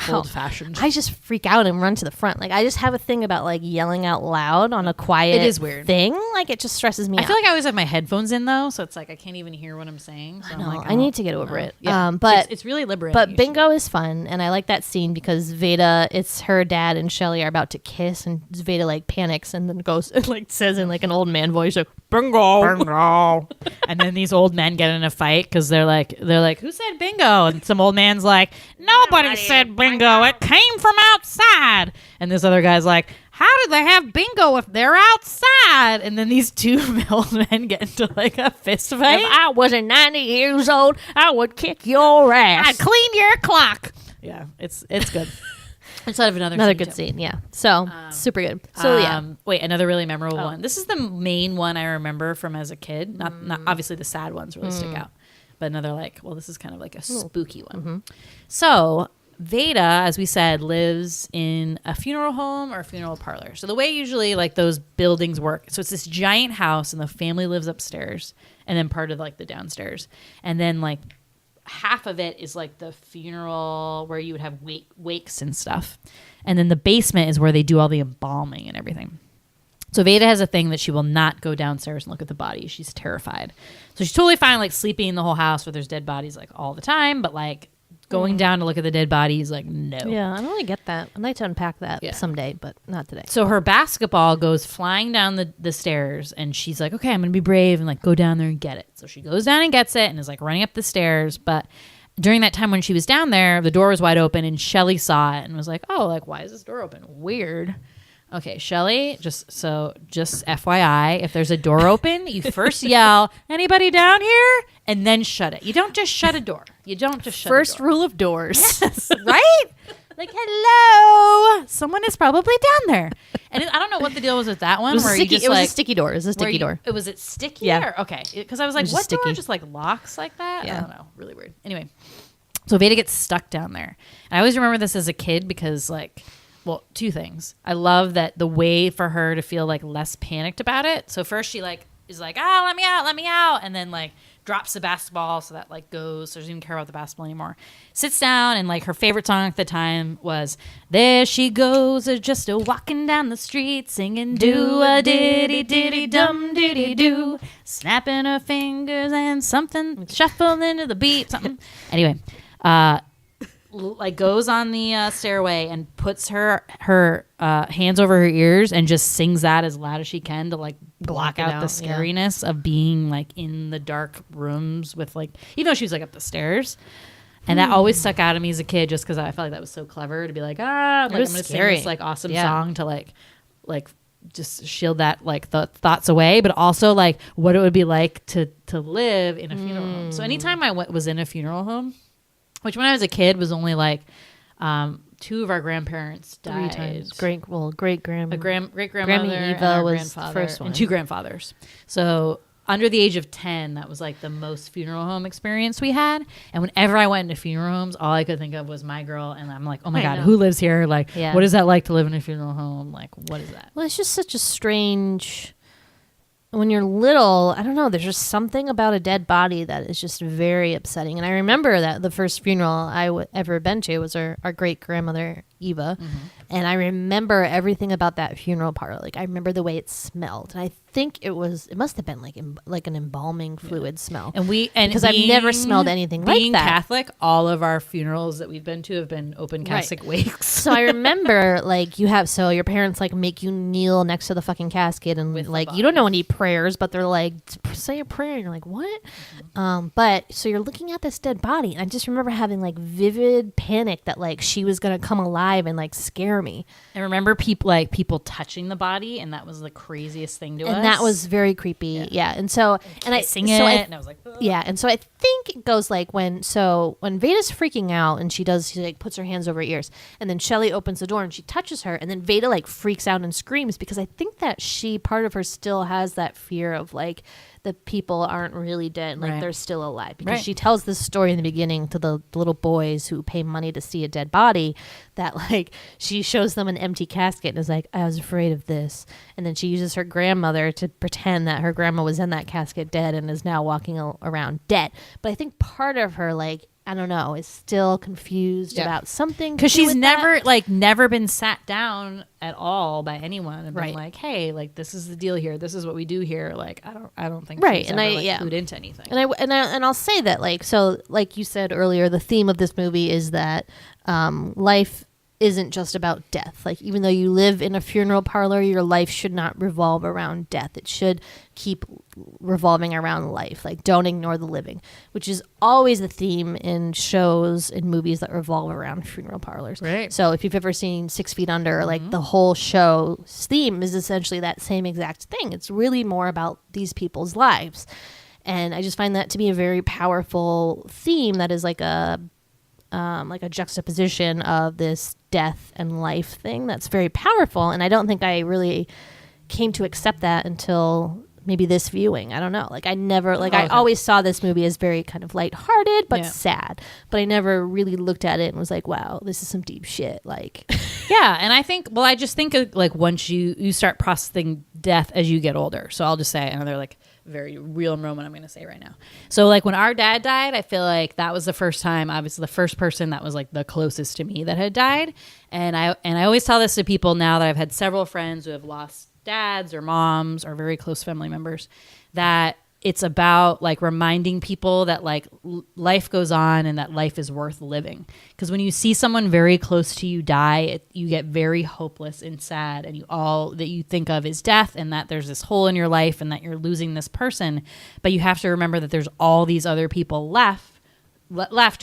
old-fashioned. I just freak out and run to the front. Like I just have a thing about like yelling out loud on a quiet it is weird thing. Like it just stresses me out. I feel like I always have my headphones in though, so it's like I can't even hear what I'm saying. So I need to get over it. Yeah. But it's really liberating. But bingo is fun, and I like that scene because Vada, it's her dad and Shelley are about to kiss, and Vada like panics and then goes and like says in like an old man voice, like bingo. And then these old men get in a fight because they're like, who said bingo? And some old man's like, nobody said bingo. It came from outside. And this other guy's like, how do they have bingo if they're outside? And then these two old men get into like a fist fight. If I wasn't 90 years old, I would kick your ass. I'd clean your clock. Yeah, it's good. Instead of another good scene, yeah. So super good. So wait, another really memorable one. This is the main one I remember from as a kid. Not obviously the sad ones really stick out, but another this is kind of like a spooky one. Mm-hmm. So Vada, as we said, lives in a funeral home or a funeral parlor. So the way usually like those buildings work, so it's this giant house and the family lives upstairs, and then part of like the downstairs, and then like half of it is like the funeral where you would have wakes and stuff. And then the basement is where they do all the embalming and everything. So Vada has a thing that she will not go downstairs and look at the body. She's terrified. So she's totally fine like sleeping in the whole house where there's dead bodies like all the time, but like going down to look at the dead bodies, like no. Yeah, I don't really get that. I'd like to unpack that someday, but not today. So her basketball goes flying down the stairs, and she's like, okay, I'm going to be brave and like go down there and get it. So she goes down and gets it and is like running up the stairs. But during that time when she was down there, the door was wide open and Shelley saw it and was like, oh, like why is this door open? Weird. Okay, Shelley, just FYI, if there's a door open, you first yell, anybody down here? And then shut it. You don't just shut a door. You don't just shut a door. First rule of doors. Yes, right? Like, hello, someone is probably down there. And I don't know what the deal was with that one. It was a sticky door. It was a sticky door. Was it sticky? Yeah. Or, okay. Because I was like, what sticky door just like locks like that? Yeah. I don't know. Really weird. Anyway, so Vada gets stuck down there. And I always remember this as a kid because like, well, two things. I love that the way for her to feel like less panicked about it. So first she like is like, let me out. And then like drops the basketball, so that like goes. So she doesn't even care about the basketball anymore. Sits down, and like her favorite song at the time was "There She Goes, just a walking down the street, singing do a diddy diddy dum diddy do, snapping her fingers and something shuffling into the beat, something." Anyway, like goes on the stairway and puts her hands over her ears and just sings that as loud as she can to like block out the scariness of being like in the dark rooms with like, even though she was like up the stairs. And that always stuck out of me as a kid, just because I felt like that was so clever to be like, I'm gonna sing this like awesome song to like just shield that like the thoughts away, but also like what it would be like to live in a funeral home. So anytime I was in a funeral home, which when I was a kid was only like 2 of our grandparents died. 3 times. Great grandmother. Great grandmother and our grandfather, first one. and 2 grandfathers. So under the age of 10, that was like the most funeral home experience we had. And whenever I went into funeral homes, all I could think of was my girl. And I'm like, oh my God, who lives here? Like, what is that like to live in a funeral home? Like, what is that? Well, it's just such a strange... When you're little, I don't know, there's just something about a dead body that is just very upsetting. And I remember that the first funeral I ever been to was our great-grandmother, Eva. Mm-hmm. And I remember everything about that funeral parlor. Like, I remember the way it smelled. And I think it must have been like an embalming fluid smell. Because I've never smelled anything like that. Being Catholic, all of our funerals that we've been to have been open casket wakes. So I remember, like, your parents, like, make you kneel next to the fucking casket. And, like, you don't know any prayers, but they're like, say a prayer. And you're like, what? Mm-hmm. But, so you're looking at this dead body. And I just remember having, like, vivid panic that, like, she was going to come alive and, like, scare me. I remember people touching the body, and that was the craziest thing to us. And that was very creepy. Yeah. And so, and I was like, ugh. Yeah. And so I think it goes like when Vada's freaking out and she like puts her hands over her ears, and then Shelly opens the door and she touches her, and then Vada like freaks out and screams, because I think that part of her still has that fear of like the people aren't really dead, like they're still alive, because she tells this story in the beginning to the little boys who pay money to see a dead body, that like she shows them an empty casket and is like, I was afraid of this, and then she uses her grandmother to pretend that her grandma was in that casket dead and is now walking around dead. But I think part of her, like, I don't know, is still confused about something, because she's never been sat down at all by anyone and been like, hey, like, this is the deal here, this is what we do here. Like, I don't think she's ever clued into anything. And I'll say that, like, so like you said earlier, the theme of this movie is that life isn't just about death. Like, even though you live in a funeral parlor, your life should not revolve around death. It should keep revolving around life. Like, don't ignore the living, which is always the theme in shows and movies that revolve around funeral parlors. Right. So if you've ever seen 6 Feet Under, like the whole show's theme is essentially that same exact thing. It's really more about these people's lives. And I just find that to be a very powerful theme that is like a juxtaposition of this death and life thing that's very powerful. And I don't think I really came to accept that until maybe this viewing. I don't know. Like, I never, like, I always saw this movie as very kind of lighthearted, but sad. But I never really looked at it and was like, wow, this is some deep shit. Like, yeah. And I think, I just think of, like, once you start processing death as you get older. So I'll just say another, like, very real moment I'm going to say right now. So, like, when our dad died, I feel like that was the first time, obviously the first person that was like the closest to me that had died. And I always tell this to people now that I've had several friends who have lost dads or moms or very close family members, that it's about like reminding people that like life goes on and that life is worth living. Because when you see someone very close to you die, you get very hopeless and sad, and all that you think of is death, and that there's this hole in your life and that you're losing this person. But you have to remember that there's all these other people left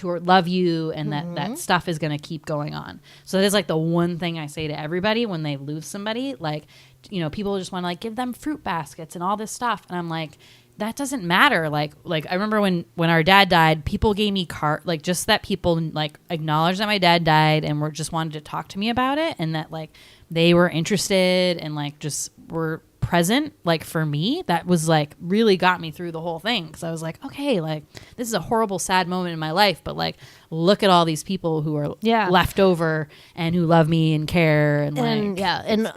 who love you, and that stuff is going to keep going on. So that is like the one thing I say to everybody when they lose somebody. Like, you know, people just want to like give them fruit baskets and all this stuff, and I'm like, that doesn't matter. Like I remember when our dad died, people gave me like just that people like acknowledged that my dad died and were just wanted to talk to me about it, and that like they were interested and like just were present, like for me. That was like really got me through the whole thing, because I was like, okay, like this is a horrible sad moment in my life, but like look at all these people who are left over and who love me and care, and like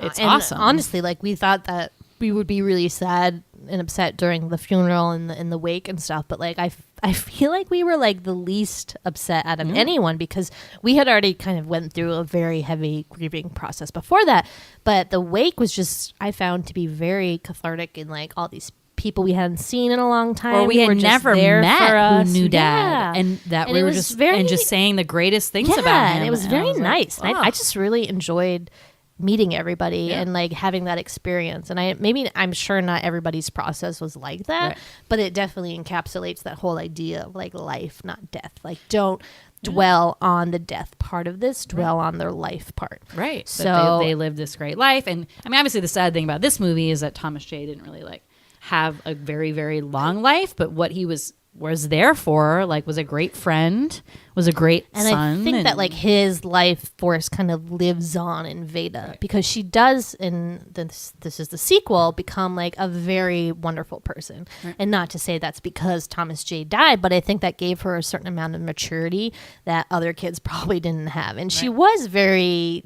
it's awesome. Honestly, like we thought that we would be really sad and upset during the funeral and the wake and stuff, but like I feel like we were like the least upset out of anyone because we had already kind of went through a very heavy grieving process before that. But the wake was just, I found to be very cathartic in like all these people we hadn't seen in a long time, or we had never met who knew Dad, Yeah. and that And we it were was just very- and just saying the greatest things Yeah, about him, and it was I very like, nice. And I oh. just really enjoyed meeting everybody and like having that experience. And I'm sure not everybody's process was like that, Right. but it definitely encapsulates that whole idea of like life, not death. Like don't dwell on the death part of this, dwell on their life part. Right. So So they lived this great life. And I mean, obviously the sad thing about this movie is that Thomas J didn't really like have a very, very long life, but what he was there for, like, was a great friend, was a great and son. I think that like his life force kind of lives on in Vada because she does in this is the sequel become like a very wonderful person. And not to say that's because Thomas J died, but I think that gave her a certain amount of maturity that other kids probably didn't have. And she was very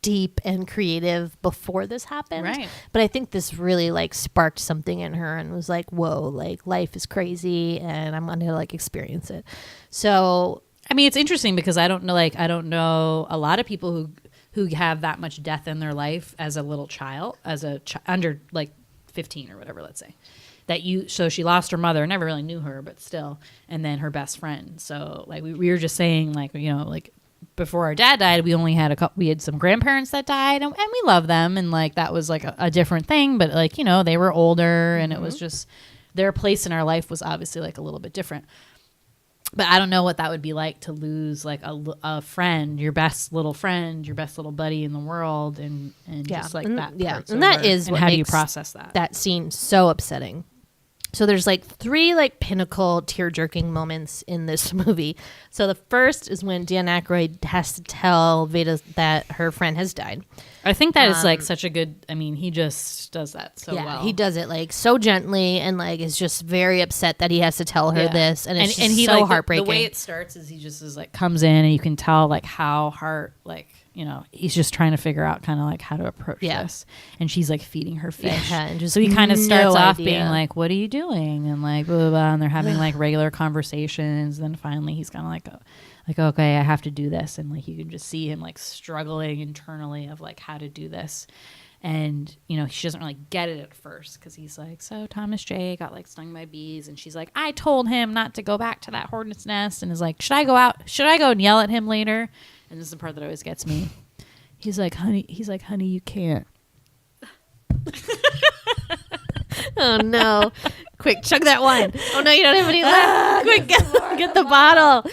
deep and creative before this happened. Right. But I think this really like sparked something in her and was like, whoa, like life is crazy and I'm gonna like experience it. So I mean, it's interesting because I don't know a lot of people who have that much death in their life as a little child, under like 15 or whatever, let's say. So she lost her mother, never really knew her, but still, and then her best friend. So like we were just saying, like, you know, like before our dad died, we had some grandparents that died, and we love them, and like that was like a different thing, but like, you know, they were older, and it was just their place in our life was obviously like a little bit different. But I don't know what that would be like to lose like a friend, your best little friend, your best little buddy in the world, and just like that. And that is and what how do you makes process that scene so upsetting. So there's like 3 like pinnacle tear-jerking moments in this movie. So the first is when Dan Aykroyd has to tell Vada that her friend has died. I think that is like such a good, I mean, he just does that so well. He does it like so gently and like is just very upset that he has to tell her this, and it's just so like, heartbreaking. The way it starts is he just is like comes in and you can tell like how you know, he's just trying to figure out kind of like how to approach this. And she's like feeding her fish. Yeah, and just so he kind of starts off idea. being like, what are you doing? And like, blah, blah, blah. And they're having like regular conversations. Then finally he's kind of like, okay, I have to do this. And like, you can just see him like struggling internally of like how to do this. And, you know, she doesn't really get it at first because he's like, so Thomas J got like stung by bees. And she's like, I told him not to go back to that hornet's nest. And is like, should I go and yell at him later? And this is the part that always gets me. He's like, honey, you can't. Oh no. Quick, chug that wine. Oh no, you don't have any left. Quick, get the bottle.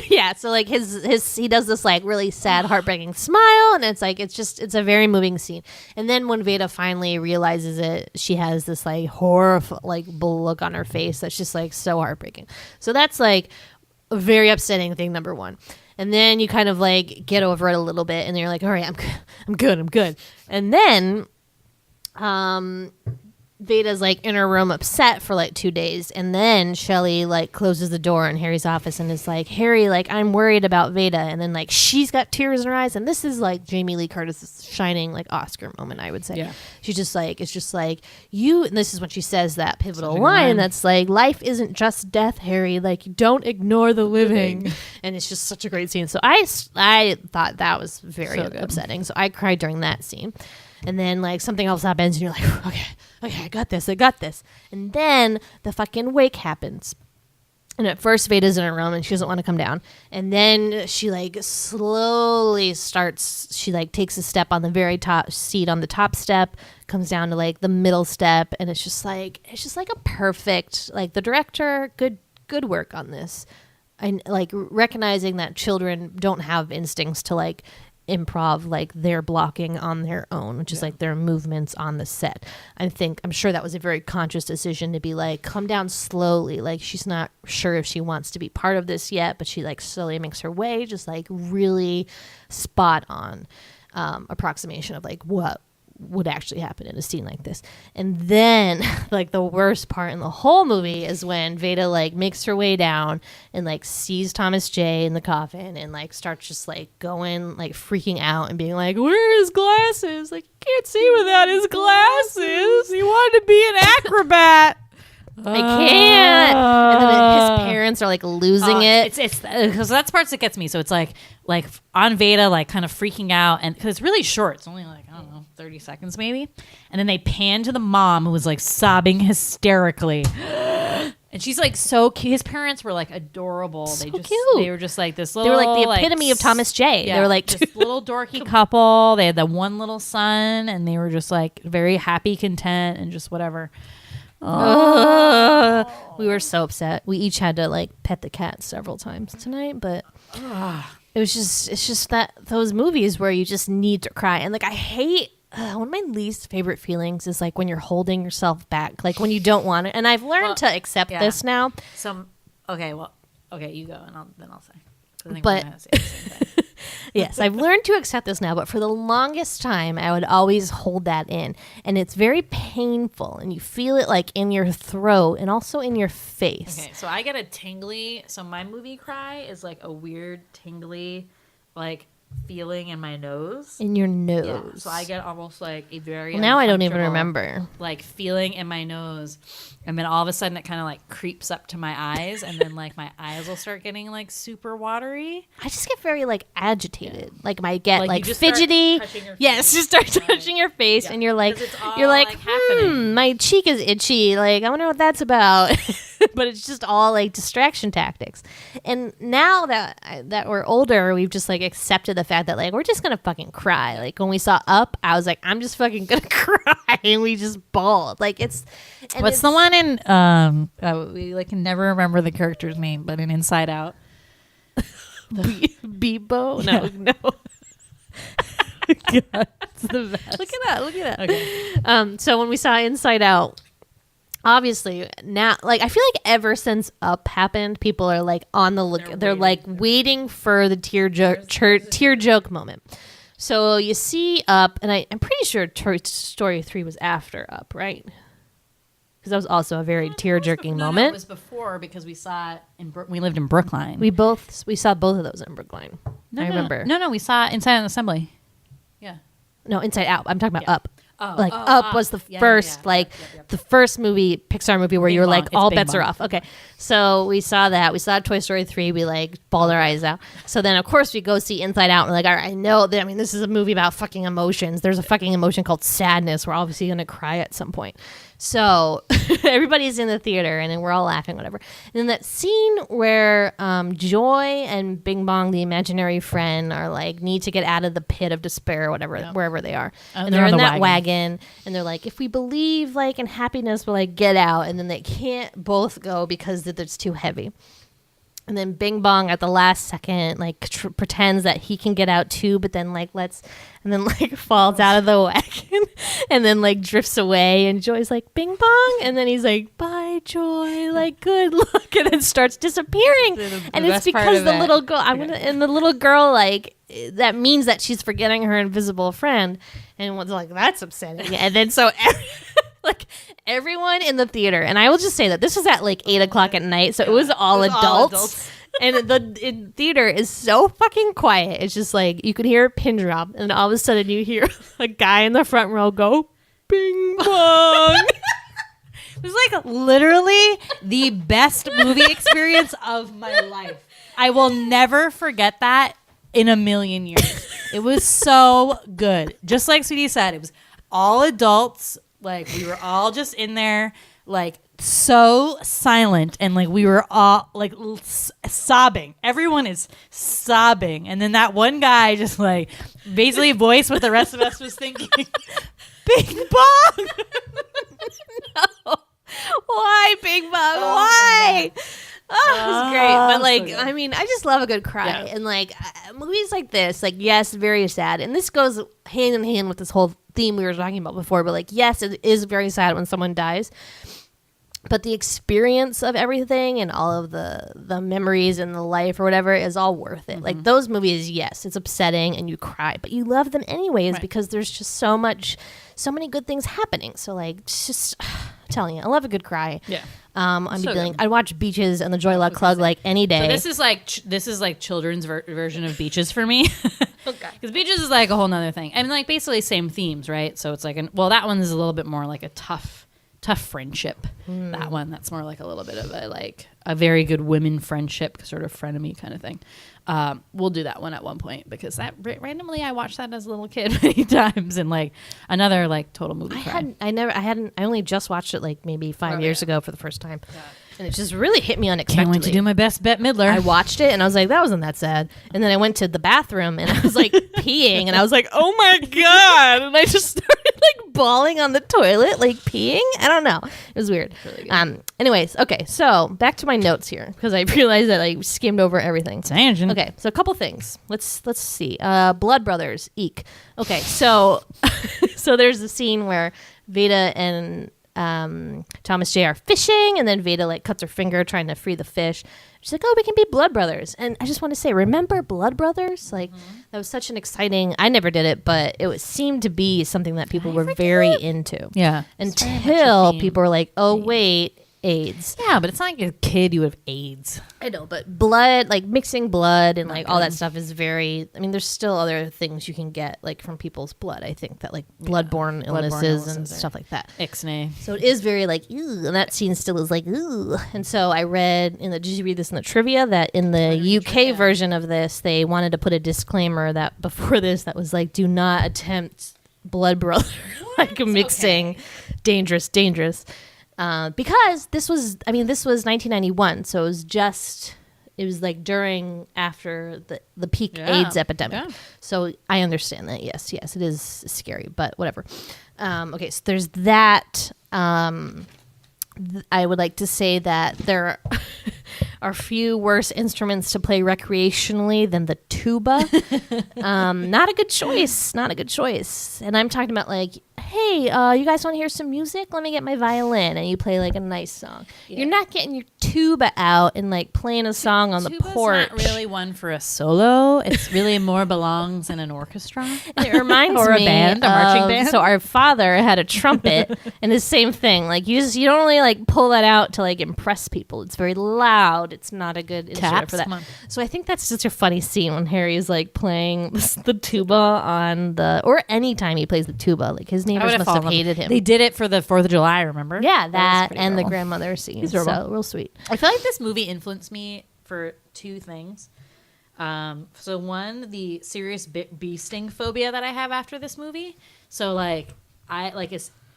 Yeah, so like he does this like really sad, heartbreaking smile, and it's a very moving scene. And then when Vada finally realizes it, she has this like horrified look on her face that's just like so heartbreaking. So that's like a very upsetting thing, number one. And then you kind of like get over it a little bit, and you're like, all right, I'm good. And then Vada's like in her room upset for like 2 days, and then Shelley like closes the door in Harry's office and is like, Harry, like I'm worried about Vada. And then like she's got tears in her eyes, and this is like Jamie Lee Curtis's shining like Oscar moment, I would say. Yeah. She's just like, it's just like you, and this is when she says that pivotal line that's like, life isn't just death, Harry, like don't ignore the living. And it's just such a great scene. So I thought that was very upsetting, so I cried during that scene. And then like something else happens and you're like, okay, I got this. And then the fucking wake happens. And at first Vada's in her room and she doesn't want to come down. And then she like slowly she like takes a step on the very top seat on the top step, comes down to like the middle step. And it's just like a perfect, like the director, good work on this. And like recognizing that children don't have instincts to like improv like they're blocking on their own, which is like their movements on the set. I'm sure that was a very conscious decision to be like, come down slowly, like she's not sure if she wants to be part of this yet, but she like slowly makes her way, just like really spot on approximation of like what would actually happen in a scene like this. And then like the worst part in the whole movie is when Vada like makes her way down and like sees Thomas J in the coffin and like starts just like going like freaking out and being like, where are his glasses? Like, you can't see without his glasses. He wanted to be an acrobat. I can't. And then his parents are like losing it. It's because that's parts that gets me. So it's like on Vada, like kind of freaking out, and because it's really short, it's only like, I don't know, 30 seconds maybe, and then they pan to the mom who was like sobbing hysterically, and she's like so cute. His parents were like adorable. So cute. They were just like this They little. were like the epitome of Thomas J. Yeah, They were like this little dorky couple. They had the one little son, and they were just like very happy, content, and just whatever. We were so upset. We each had to like pet the cat several times tonight, but it's just that those movies where you just need to cry. And like I hate one of my least favorite feelings is like when you're holding yourself back, like when you don't want it. And I've learned to accept this now. Okay, you go, and then I'll say. I think But we're gonna say the same thing. yes, I've learned to accept this now, but for the longest time, I would always hold that in. And it's very painful, and you feel it like in your throat and also in your face. Okay, so I get a tingly. So my movie cry is like a weird tingly, like feeling in my nose. In your nose. Yeah, so I get almost like a very now I don't even uncomfortable, remember. like feeling in my nose, and then all of a sudden it kind of like creeps up to my eyes, and then like my eyes will start getting like super watery. I just get very like agitated. Like I get Like, like you just start fidgety. touching your Yes, face. you start touching your face, and you're like, 'Cause it's all, like, happening. my cheek is itchy. Like I wonder what that's about. But it's just all like distraction tactics. And now that we're older, we've just like accepted the fact that like we're just gonna fucking cry. Like when we saw Up, I was like, I'm just fucking gonna cry, and we just bawled. Like it's. What's the one in we like can never remember the character's name, but in Inside Out. Bebo? Yeah. No. God, it's the best. Look at that. Okay. So when we saw Inside Out, obviously now, like I feel like ever since Up happened, people are like on the look. They're like waiting for the tear joke moment. So you see Up, and I'm pretty sure Toy Story 3 was after Up, right? Because that was also a very tear-jerking moment. No, it was before because we saw it we lived in Brookline. We saw both of those in Brookline. I remember. No, we saw Inside an Assembly. Yeah. No, Inside Out. I'm talking about Up. Oh, Up was the first, the first Pixar movie where Bing you were bong. like, It's all Bing bets are bong. off. Okay. So we saw that. We saw Toy Story 3. We like bawled our eyes out. So then, of course, we go see Inside Out. And we're like, all right, I know that, I mean, this is a movie about fucking emotions. There's a fucking emotion called sadness. We're obviously going to cry at some point. So everybody's in the theater and then we're all laughing, whatever. And then that scene where Joy and Bing Bong, the imaginary friend, are like, need to get out of the pit of despair or whatever, wherever they are. And they're in that wagon. And they're like, if we believe like in happiness, we'll like get out. And then they can't both go because it's too heavy. And then Bing Bong at the last second, like pretends that he can get out too, but then like falls out of the wagon and then like drifts away. And Joy's like, Bing Bong. And then he's like, bye, Joy. Like, good luck. And then starts disappearing. And it's because the little girl, and the little girl, like, that means that she's forgetting her invisible friend. And one's like, that's upsetting. And then so like everyone in the theater, and I will just say that this was at like 8:00 at night, so it was all adults. And the theater is so fucking quiet. It's just like you could hear a pin drop, and all of a sudden you hear a guy in the front row go, Bing Bong. It was like literally the best movie experience of my life. I will never forget that in a million years. It was so good. Just like Sweetie said, it was all adults. Like we were all just in there, like so silent, and like we were all like sobbing. Everyone is sobbing, and then that one guy just like basically voiced what the rest of us was thinking. Bing Bong. No. Why, Bing Bong? Why? Oh, it was great. But like, so I mean, I just love a good cry. Yeah. And like movies like this, like, yes, very sad. And this goes hand in hand with this whole theme we were talking about before. But like, yes, it is very sad when someone dies. But the experience of everything and all of the memories and the life or whatever is all worth it. Mm-hmm. Like those movies, yes, it's upsetting and you cry, but you love them anyways, right, because there's just so much so many good things happening. So like, it's just telling you, I love a good cry. Yeah. I'd watch Beaches and the Joy Luck Club like any day. So this is like children's version of Beaches for me. Because Beaches is like a whole nother thing. I mean, like basically same themes, right? So it's like, that one is a little bit more like a tough friendship. That one, that's more like a little bit of a very good women friendship, sort of frenemy kind of thing. We'll do that one at one point because that randomly I watched that as a little kid many times, and like another like total movie. I only just watched it like maybe 5 years ago for the first time. Yeah. And it just really hit me unexpectedly. Can't wait to do my best Bette Midler. I watched it and I was like, that wasn't that sad. And then I went to the bathroom and I was like peeing and I was like, oh my God. And I just started like bawling on the toilet, like peeing. I don't know. It was weird. Really good. Anyways, okay. So back to my notes here because I realized that I skimmed over everything. Tangent. Okay. So a couple things. Let's see. Blood Brothers. Eek. Okay. So, so there's a scene where Vada and Thomas J are fishing, and then Vada like cuts her finger trying to free the fish. She's like, oh, we can be blood brothers. And I just want to say, remember Blood Brothers? Like that was such an exciting, I never did it, but it seemed to be something that people were very into. Yeah. Until people were like, oh wait, AIDS. Yeah, but it's not like a kid you have AIDS. I know, but blood, like mixing blood and like all that stuff is very, I mean, there's still other things you can get like from people's blood. I think that like bloodborne illnesses and stuff like that. Ixnay. So it is very like, ew, and that scene still is like, ooh. And so I read did you read this in the trivia that in the UK version of this, they wanted to put a disclaimer that before this that was like, do not attempt blood brother, like mixing, dangerous. Because this was 1991, so it was like after the peak AIDS epidemic. Yeah. So I understand that. Yes, it is scary, but whatever. Okay, so there's that. I would like to say that there are few worse instruments to play recreationally than the tuba. Not a good choice. And I'm talking about like, hey, you guys want to hear some music? Let me get my violin, and you play like a nice song. Yeah. You're not getting your tuba out and like playing a song on the porch. Tuba's not really one for a solo. It's really more belongs in an orchestra. And it reminds or me a band, a marching band. So our father had a trumpet, and the same thing. Like you don't really like pull that out to like impress people. It's very loud. It's not a good instrument for that. So I think that's such a funny scene when Harry is like playing the tuba or anytime he plays the tuba. Like his neighbors must have hated him. They did it for the 4th of July, remember? Yeah, that and the grandmother scene. So real sweet. I feel like this movie influenced me for two things. So one, the serious bee sting phobia that I have after this movie. So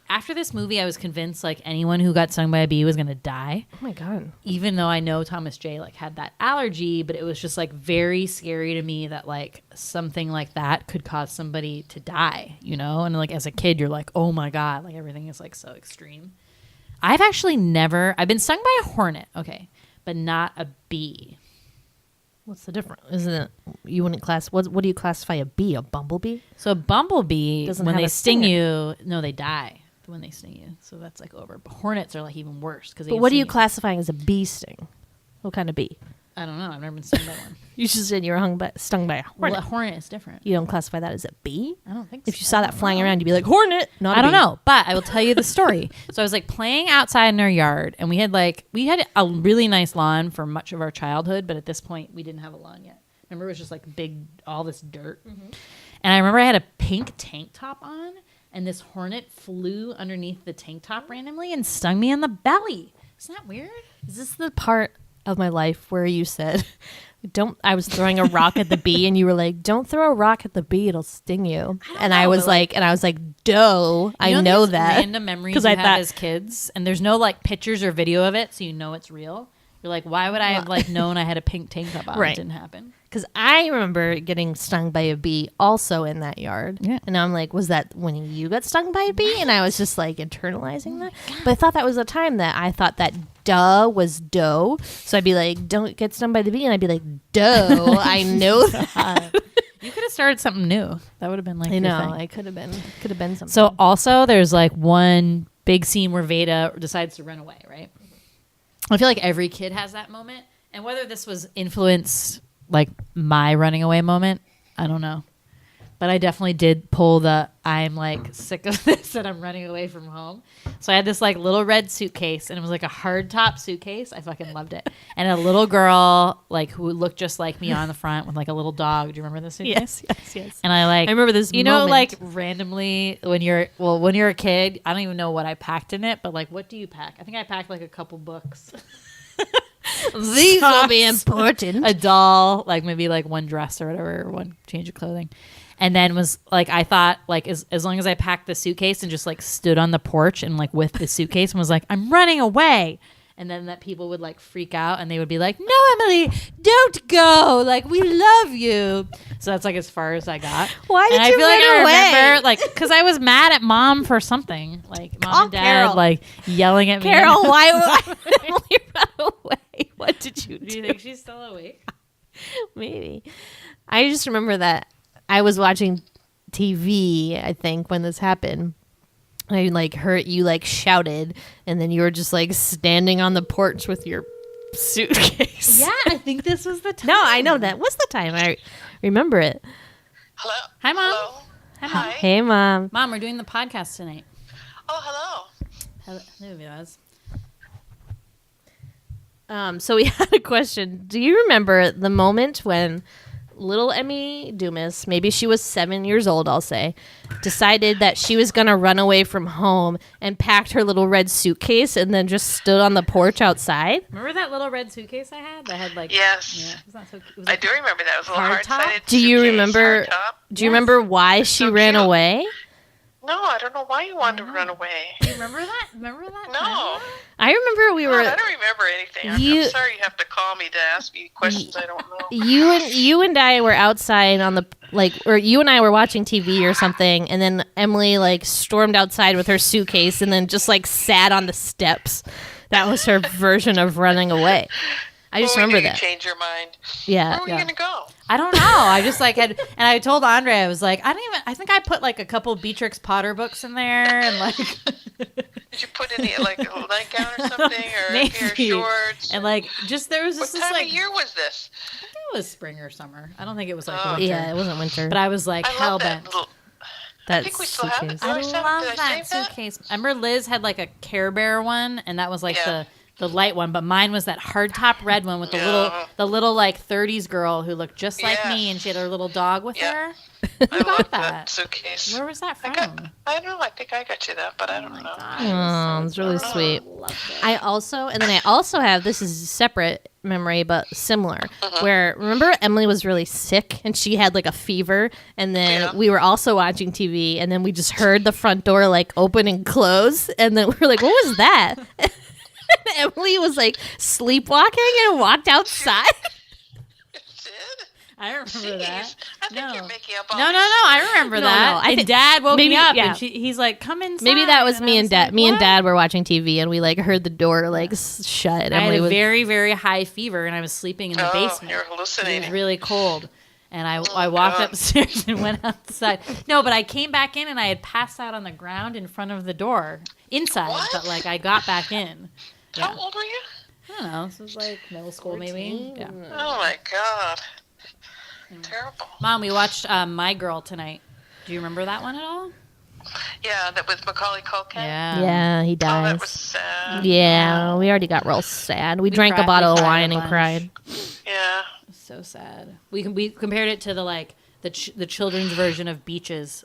after this movie, I was convinced like anyone who got stung by a bee was gonna die. Oh my God! Even though I know Thomas J like had that allergy, but it was just like very scary to me that like something like that could cause somebody to die, you know? And like as a kid, you're like, oh my God, like everything is like so extreme. I've been stung by a hornet, okay, but not a bee. What's the difference? Isn't it you wouldn't what do you classify a bee? A bumblebee? So a bumblebee, when they sting you, no, they die when they sting you. So that's like over. But hornets are like even worse because. But what are you classifying as a bee sting? What kind of bee? I don't know. I've never been stung by one. You just said you were stung by a hornet. Well, a hornet is different. You don't classify that as a bee? I don't think so. If you saw that flying around, you'd be like, hornet, not a bee. I don't know, but I will tell you the story. So I was like playing outside in our yard, and we had a really nice lawn for much of our childhood, but at this point we didn't have a lawn yet. Remember, it was just like all this dirt. Mm-hmm. And I remember I had a pink tank top on, and this hornet flew underneath the tank top randomly and stung me in the belly. Isn't that weird? Is this the part of my life where you said, I was throwing a rock at the bee, and you were like, don't throw a rock at the bee, it'll sting you. I was like, doe, I know that. Random memories you have as kids, and there's no like pictures or video of it, so you know it's real. You're like, why would I have like known I had a pink tank top on? Right. It didn't happen. Because I remember getting stung by a bee also in that yard. Yeah. And I'm like, was that when you got stung by a bee? Right. And I was just like internalizing that. But I thought that was a time that I thought that duh was doe. So I'd be like, don't get stung by the bee. And I'd be like, doe, I know that. You could have started something new. That would have been like, I know, I could have been something. So also there's like one big scene where Vada decides to run away, right? I feel like every kid has that moment. And whether this was influenced like my running away moment, I don't know. But I definitely did pull the I'm like sick of this and I'm running away from home. So I had this like little red suitcase and it was like a hard top suitcase. I fucking loved it. And a little girl like who looked just like me on the front with like a little dog. Do you remember this suitcase? Yes. And I remember this You know, moment. like randomly when you're a kid, I don't even know what I packed in it, but like what do you pack? I think I packed like a couple books. These will be important. A doll, like maybe like one dress or whatever, or one change of clothing. And then was like, I thought like as long as I packed the suitcase and just like stood on the porch and like with the suitcase and was like, I'm running away. And then that people would like freak out and they would be like, no, Emily, don't go. Like, we love you. So that's like as far as I got. Why did and you I feel like run I away? remember like, because I was mad at mom for something. Like mom and dad Carol. like yelling at me. Carol, why would Emily run away? What did you do? Do you think she's still awake? Maybe. I just remember that I was watching TV, I think, when this happened. I like heard you like shouted, and then you were just like standing on the porch with your suitcase. Yeah, I think this was the time. No, I know that was the time. I remember it. Hello? Hi, Mom. Hello? Hi, Mom. Hi. Hey, Mom. Mom, we're doing the podcast tonight. Oh, hello. Hello, guys. So we had a question. Do you remember the moment when little Emmy Dumas, maybe she was 7 years old, I'll say, decided that she was going to run away from home and packed her little red suitcase and then just stood on the porch outside? Remember that little red suitcase I had? That had like Yes. Yeah, it was not so. It was I like, do remember that. It was a little Hard top? hard-sided Do you suitcase, remember? hard top. Do you remember why she so ran cute. away? No, I don't know why you wanted to run away. Do you remember that? Remember that? No. time? I remember we No, were I don't remember anything. I'm sorry you have to call me to ask me questions I don't know. you and I were outside on the or you and I were watching TV or something, and then Emily like stormed outside with her suitcase and then just like sat on the steps. That was her version of running away. I just remember that. Change your mind. Yeah. Where were you going to go? I don't know. I just like had, and I told Andre, I was like, I think I put like a couple Beatrix Potter books in there, and like. Did you put any like a nightgown or something, or a pair of Maybe. shorts? And like, just there was What this time like. of year was this? I think it was spring or summer. I don't think it was like Oh. winter. Yeah, it wasn't winter. But I was like I hell love that bent. little. That I think we still have it. suitcase. Oh, I Did love I that save that? suitcase. I remember Liz had like a Care Bear one, and that was like Yeah. the light one, but mine was that hardtop red one with the little like 30s girl who looked just like Yes. me, and she had her little dog with Yeah. her. I love that? suitcase. Where was that I from? don't know. I think I got you that, but I don't know. Oh, it's really sweet. I also have, this is a separate memory but similar, where remember Emily was really sick and she had like a fever, and then Yeah. we were also watching TV, and then we just heard the front door like open and close, and then we were like, what was that? And Emily was like sleepwalking and walked outside. Did? I remember Jeez. that. I think you're making up all No, these I remember No, that. no, I and think- Dad woke maybe- me up, yeah. and he's like, "Come inside." Maybe that was And me I and Dad. like, Me and "What?" Dad were watching TV, and we like heard the door like shut. And I had Emily a was very, very high fever, and I was sleeping in the basement. You're It was hallucinating. really cold. And I walked God. upstairs and went outside. No, but I came back in and I had passed out on the ground in front of the door inside. What? But like I got back in. Yeah. How old were you? I don't know. This was like middle school maybe. Yeah. Oh my God. Terrible. Mom, we watched My Girl tonight. Do you remember that one at all? Yeah, that was Macaulay Culkin. yeah, he Oh, dies. that was sad. Yeah, we already got real sad. We drank a cried- bottle we of cried a wine and bunch. cried. Yeah. So sad. We compared it to the children's version of Beaches.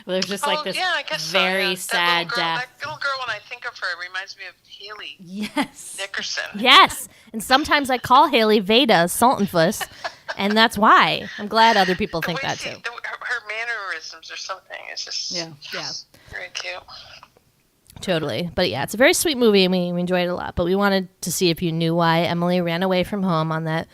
Well, there's just like this I guess so, very yeah. sad that little girl, death. That little girl, when I think of her, it reminds me of Haley Yes. Nickerson. Yes, and sometimes I call Haley Vada Sultenfuss, and that's why. I'm glad other people think The way that too. her mannerisms or something is just Yeah. very cute. Totally. But yeah, it's a very sweet movie, and we enjoyed it a lot. But we wanted to see if you knew why Emily ran away from home on that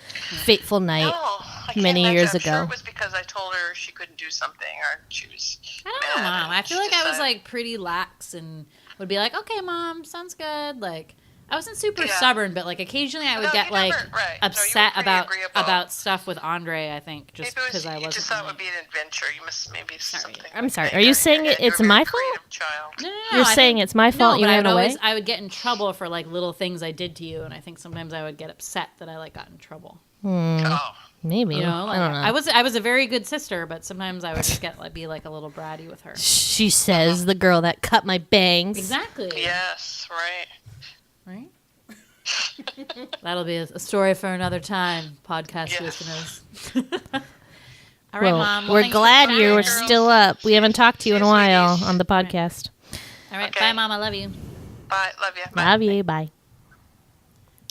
fateful night. No, I can't many imagine. years I'm sure ago. it was because I told her she couldn't do something, or she was. I don't know, mad Mom. and I feel she like I was decided- like pretty lax and would be like, "Okay, Mom, sounds good." Like I wasn't super Yeah. stubborn, but like occasionally I would No, get you like never- right. No, you were upset pretty about agreeable. stuff with Andre. I think just Maybe it because was, I you wasn't. just thought it like- would be an adventure. You must maybe something. I'm sorry. like Are you that. saying You're it's a very my fault? creative child. No, You're I saying think- it's my fault you but ran away? I would get in trouble for like little things I did to you, and I think sometimes I would get upset that I like got in trouble. Oh, Maybe. You know, like, I don't know. I was a very good sister, but sometimes I would just be like a little bratty with her. She says the girl that cut my bangs. Exactly. Yes, right. Right? That'll be a story for another time, podcast Yes. listeners. All right, Well, Mom. Well, we're thanks for glad calling. you're still up. We haven't talked to you in a while on the podcast. All right, Okay. bye, Mom. I love you. Bye. Love you. Bye. Love you. Bye.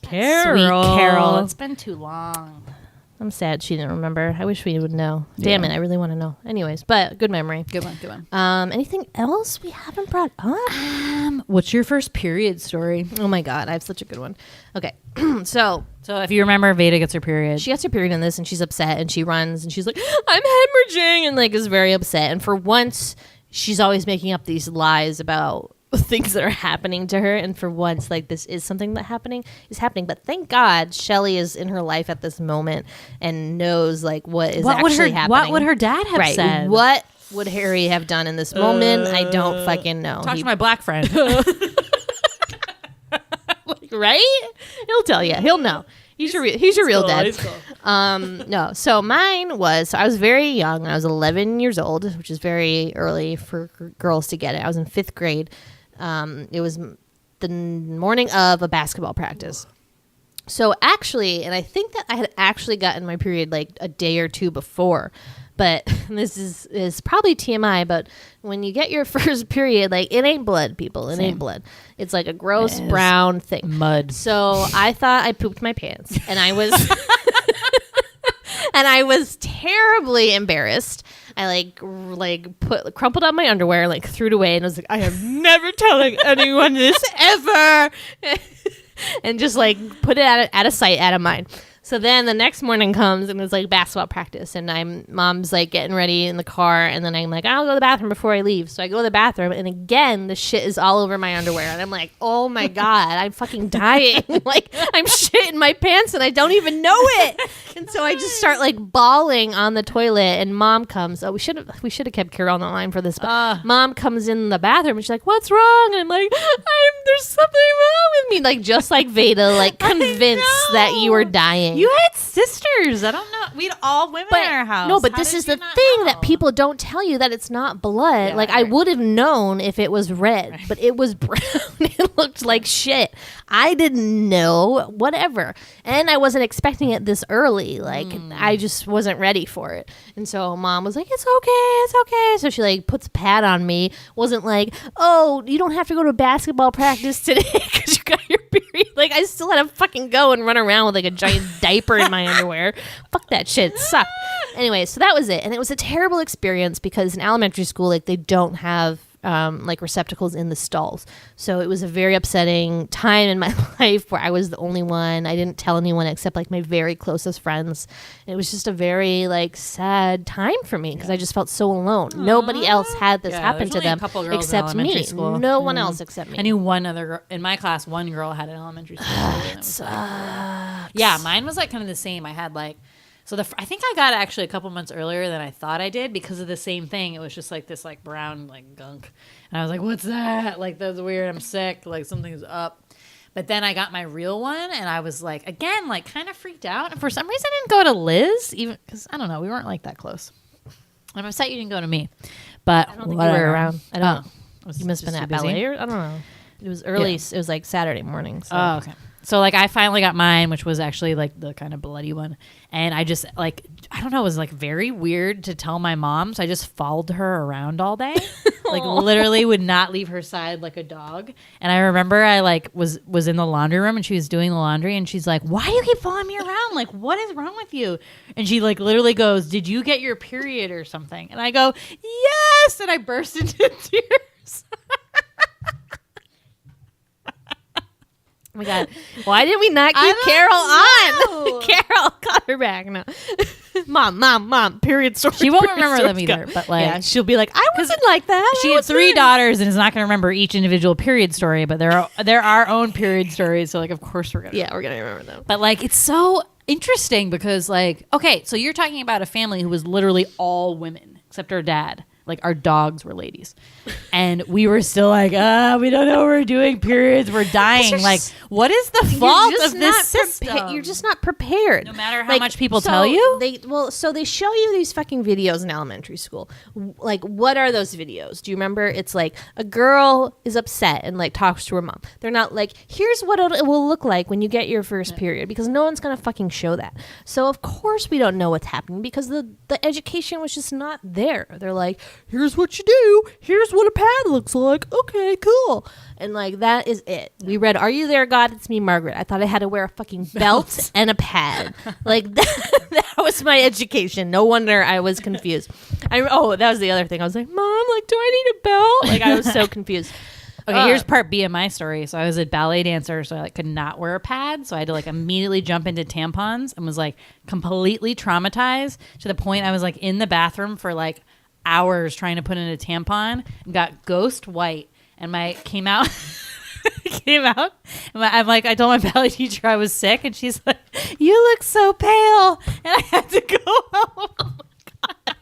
Carol. Sweet Carol. It's been too long. I'm sad she didn't remember. I wish we would know. Damn it, I really want to know. Anyways, but good memory. Good one. Anything else we haven't brought up? What's your first period story? Oh my god, I have such a good one. Okay, so So if you remember, Vada gets her period. she gets her period in this, and she's upset, and she runs, and she's like, "I'm hemorrhaging," and like is very upset. And for once, she's always making up these lies about things that are happening to her, and for once, like, this is something that is happening. But thank God Shelly is in her life at this moment and knows like what is actually happening. What would her dad have said? What would Harry have done in this moment? I don't fucking know. Talk to my black friend. Right? He'll tell you. He'll know. He's your real dad. No. So mine was, so I was very young. I was 11 years old, which is very early for girls to get it. I was in 5th grade. It was the morning of a basketball practice. So actually, and I think that I had actually gotten my period like a day or two before, but this is probably TMI, but when you get your first period, like, it ain't blood, people. It ain't blood. It's like a gross brown thing. Mud. So I thought I pooped my pants, and I was and I was terribly embarrassed. I crumpled up my underwear, like threw it away, and I was like, I am never telling anyone this ever. And just like put it out of sight, out of mind. So then the next morning comes, and it's like basketball practice, and mom's like getting ready in the car, and then I'm like, I'll go to the bathroom before I leave. So I go to the bathroom, and again the shit is all over my underwear, and I'm like, oh my god, I'm fucking dying. Like, I'm shitting my pants and I don't even know it. And so I just start like bawling on the toilet, and mom comes. Oh, we should have kept Carol on the line for this, but mom comes in the bathroom, and she's like, what's wrong? And I'm like, there's something wrong with me, like just like Vada, like convinced that you were dying. You had sisters. I don't know. We had all women in our house. No, but How this did is you the not thing know? that people don't tell you, that it's not blood. Yeah, like, I would have known if it was red, but it was brown. It looked like shit. I didn't know, whatever. And I wasn't expecting it this early. Like, I just wasn't ready for it. And so mom was like, it's okay. So she like puts a pad on me. Wasn't like, oh, you don't have to go to basketball practice today because you got your period. Like, I still had to fucking go and run around with like a giant diaper in my underwear. Fuck that shit. It sucked. Anyway, so that was it. And it was a terrible experience because in elementary school, like, they don't have like receptacles in the stalls. So it was a very upsetting time in my life where I was the only one. I didn't tell anyone except like my very closest friends. And it was just a very like sad time for me because I just felt so alone. Nobody else had this happen to them except me. School. No one else except me. I knew one other girl in my class. One girl had an elementary school. Yeah, mine was like kind of the same. I had like, so I think I got it actually a couple months earlier than I thought I did because of the same thing. It was just like this like brown like gunk, and I was like, "What's that? Like, that's weird. I'm sick. Like, something's up." But then I got my real one, and I was like, again, like kind of freaked out. And for some reason, I didn't go to Liz, even because I don't know, we weren't like that close. I'm upset you didn't go to me, but I don't think you were around. I don't know. Was You must have been just at too busy? ballet, or I don't know. It was early. It was like Saturday morning. So. Oh, okay. So like I finally got mine, which was actually like the kind of bloody one, and I just like, I don't know, it was like very weird to tell my mom, so I just followed her around all day, like literally would not leave her side like a dog. And I remember I like was in the laundry room and she was doing the laundry and she's like, "Why do you keep following me around? Like, what is wrong with you?" And she like literally goes, "Did you get your period or something?" And I go, "Yes," and I burst into tears. Oh my god! Why did we not keep Carol on? Carol, call her back now. Mom, period story. She won't period remember them stories either, go. but like, yeah, she'll be like, I wasn't like that. She had 3 daughters and is not going to remember each individual period story, but they're our own period stories. So like, of course we're gonna. Yeah, we're gonna remember them. But like, it's so interesting because like, okay, so you're talking about a family who was literally all women except her dad. Like our dogs were ladies. And we were still like, we don't know what we're doing. Periods. We're dying. Like, what is the fault of this system? You're just not prepared. No matter how much people tell you. So they show you these fucking videos in elementary school. Like, what are those videos? Do you remember? It's like a girl is upset and like talks to her mom. They're not like, here's what it will look like when you get your first period, because no one's gonna fucking show that. So of course we don't know what's happening because the education was just not there. They're like, here's what you do. Here's what a pad looks like. Okay, cool. And like, that is it. We read, Are You There, God? It's Me, Margaret. I thought I had to wear a fucking belt and a pad. Like, that was my education. No wonder I was confused. That was the other thing. I was like, Mom, like, do I need a belt? Like, I was so confused. Okay, here's part B of my story. So I was a ballet dancer, so I like could not wear a pad. So I had to like immediately jump into tampons and was like completely traumatized to the point I was like in the bathroom for like hours trying to put in a tampon and got ghost white. And came out. I'm like, I told my ballet teacher I was sick, and she's like, "You look so pale," and I had to go home. Oh my God.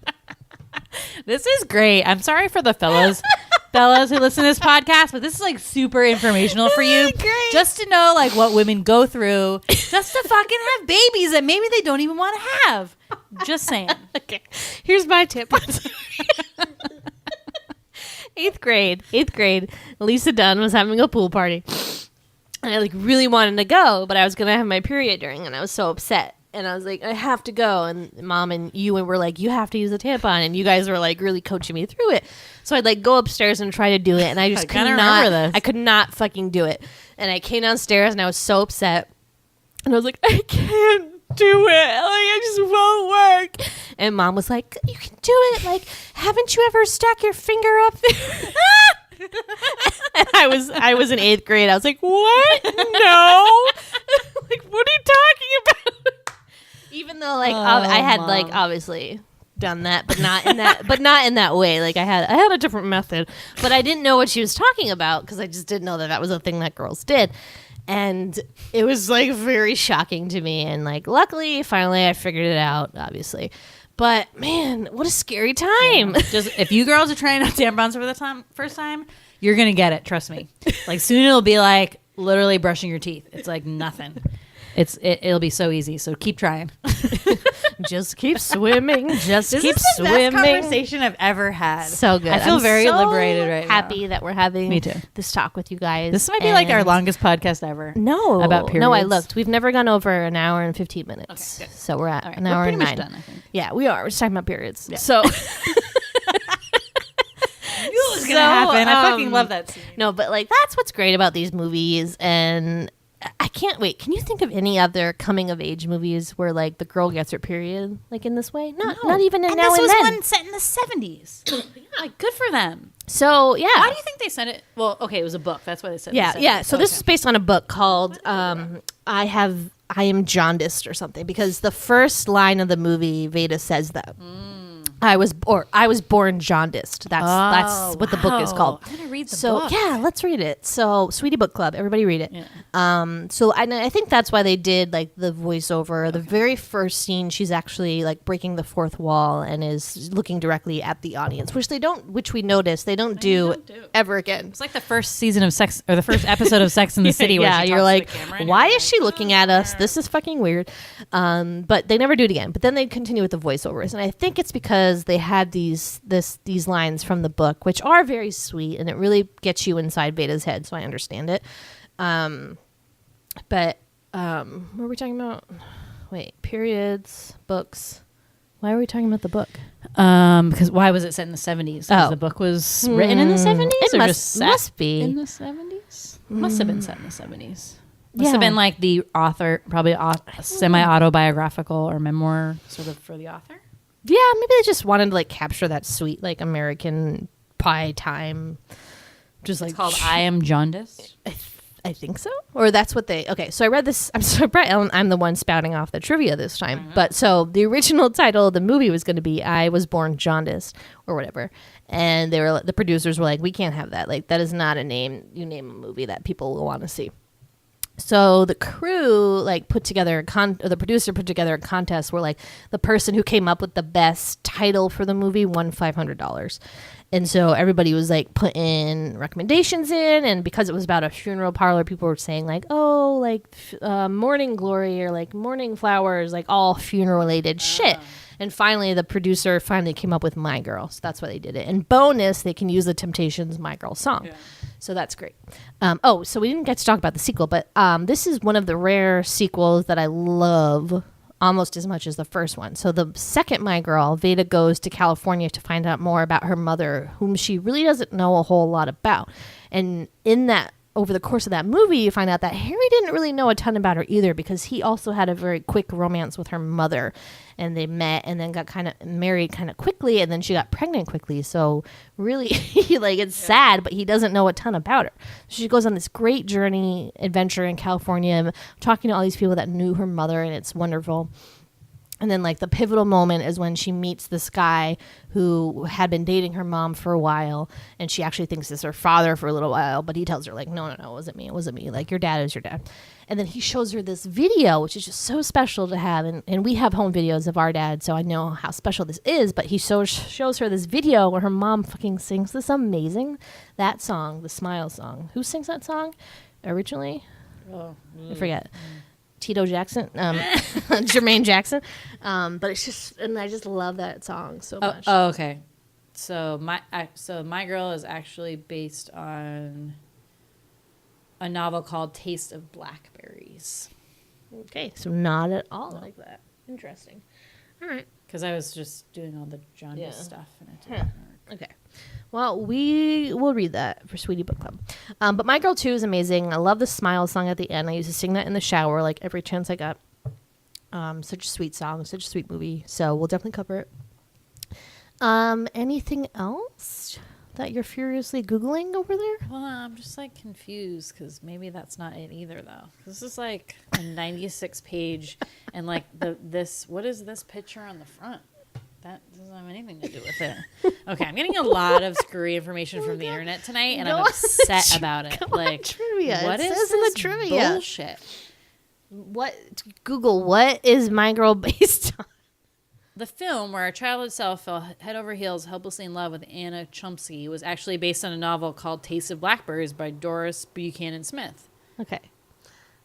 This is great. I'm sorry for the fellas who listen to this podcast, but this is like super informational for you. Great. Just to know like what women go through just to fucking have babies that maybe they don't even want to have. Just saying. Okay. Here's my tip. Eighth grade, Lisa Dunn was having a pool party. And I like really wanted to go, but I was going to have my period during, and I was so upset. And I was like, I have to go. And Mom and you were like, you have to use a tampon. And you guys were like really coaching me through it. So I'd like go upstairs and try to do it. And I just could not fucking do it. And I came downstairs and I was so upset. And I was like, I can't do it. Like, I just won't work. And Mom was like, you can do it. Like, haven't you ever stuck your finger up there? And I was in 8th grade. I was like, what? No. Like, what are you talking about? Even though like I had Mom. Like obviously done that, but not in that way. Like I had a different method, but I didn't know what she was talking about because I just didn't know that was a thing that girls did. And it was like very shocking to me. And like, luckily, finally I figured it out, obviously. But man, what a scary time. Yeah. Just if you girls are trying out tampons for the first time, you're going to get it. Trust me. Like soon it'll be like literally brushing your teeth. It's like nothing. It'll be so easy. So keep trying. Just keep swimming. Just this keep is the swimming. Best conversation I've ever had. So good. I feel very liberated right now. Happy that we're having Me too. This talk with you guys. This might be like our longest podcast ever. No, about periods. No, I looked. We've never gone over an hour and 15 minutes. Okay, so we're at an hour and 9. Much done, I think. Yeah, we are. We're just talking about periods. Yeah. So. It was gonna happen. I fucking love that scene. No, but like that's what's great about these movies, and I can't wait. Can you think of any other coming of age movies where like the girl gets her period like in this way? Not even in Now and Then. This was one set in the 70s. Like good for them. So yeah. Why do you think they sent it? Well, okay, it was a book. That's why they said. Yeah. So this is based on a book called I Am Jaundiced or something, because the first line of the movie, Vada says that. I was born jaundiced. That's what the book is called. I'm gonna read the book. Yeah, let's read it. So, Sweetie Book Club, everybody read it. Yeah. So I think that's why they did like the voiceover. Okay. The very first scene, she's actually like breaking the fourth wall and is looking directly at the audience, which we noticed they don't do ever again. It's like the first season of Sex, or the first episode of Sex in the City. Yeah, where she you're like, to the camera why is she looking at us? This is fucking weird. But they never do it again. But then they continue with the voiceovers, and I think it's because they had these lines from the book, which are very sweet, and it really gets you inside Vada's head, so I understand it. But what were we talking about? Wait, periods, books. Why are we talking about the book? Because why was it set in the 70s? Because the book was written in the 70s? It or must be. In the 70s? Must have been set in the 70s. Must have been like the author, probably semi-autobiographical or memoir sort of for the author. Yeah, maybe they just wanted to like capture that sweet like American pie time. Just like it's called I Am Jaundiced. I think so. Or that's what they. Okay, so I read this. I'm sorry, I'm the one spouting off the trivia this time. Mm-hmm. But so the original title of the movie was going to be I Was Born Jaundiced or whatever. And the producers were like, we can't have that. Like that is not a name. You name a movie that people will want to see. So the crew put together the producer put together a contest where the person who came up with the best title for the movie won $500. And so everybody was putting recommendations in, and because it was about a funeral parlor, people were saying morning glory or morning flowers, all funeral related shit. And finally, the producer came up with My Girl. So that's why they did it. And bonus, they can use the Temptations' My Girl song. Yeah. So that's great. So we didn't get to talk about the sequel, but this is one of the rare sequels that I love almost as much as the first one. So the second My Girl, Vada goes to California to find out more about her mother, whom she really doesn't know a whole lot about. And over the course of that movie, you find out that Harry didn't really know a ton about her either, because he also had a very quick romance with her mother, and they met and then got kind of married kind of quickly, and then she got pregnant quickly. So really, it's sad, but he doesn't know a ton about her. She goes on this great journey, adventure in California, talking to all these people that knew her mother, and it's wonderful. And then the pivotal moment is when she meets this guy who had been dating her mom for a while, and she actually thinks it's her father for a little while, but he tells her no, it wasn't me. It wasn't me. Your dad is your dad. And then he shows her this video, which is just so special to have. And we have home videos of our dad, so I know how special this is, but he shows her this video where her mom fucking sings that song, the Smile song. Who sings that song originally? I forget. Tito Jackson, Jermaine Jackson, but it's just, and I just love that song so much. Oh, okay. So My Girl is actually based on a novel called Taste of Blackberries. Okay, so not at all like that. Interesting. All right. Because I was just doing all the jaundice stuff, and it didn't work. Okay. Well, we will read that for Sweetie Book Club. But My Girl 2 is amazing. I love the Smile song at the end. I used to sing that in the shower every chance I got. Such a sweet song, such a sweet movie. So we'll definitely cover it. Anything else that you're furiously Googling over there? Well, I'm just confused, because maybe that's not it either, though. This is a 96 page, and what is this picture on the front? That doesn't have anything to do with it. Okay, I'm getting a lot of screwy information from the internet tonight, and I'm upset about it. Trivia. What it is says in this the trivia? bullshit? Google, what is My Girl based on? The film, where our childhood self fell head over heels helplessly in love with Anna Chomsky, was actually based on a novel called Taste of Blackberries by Doris Buchanan Smith. Okay.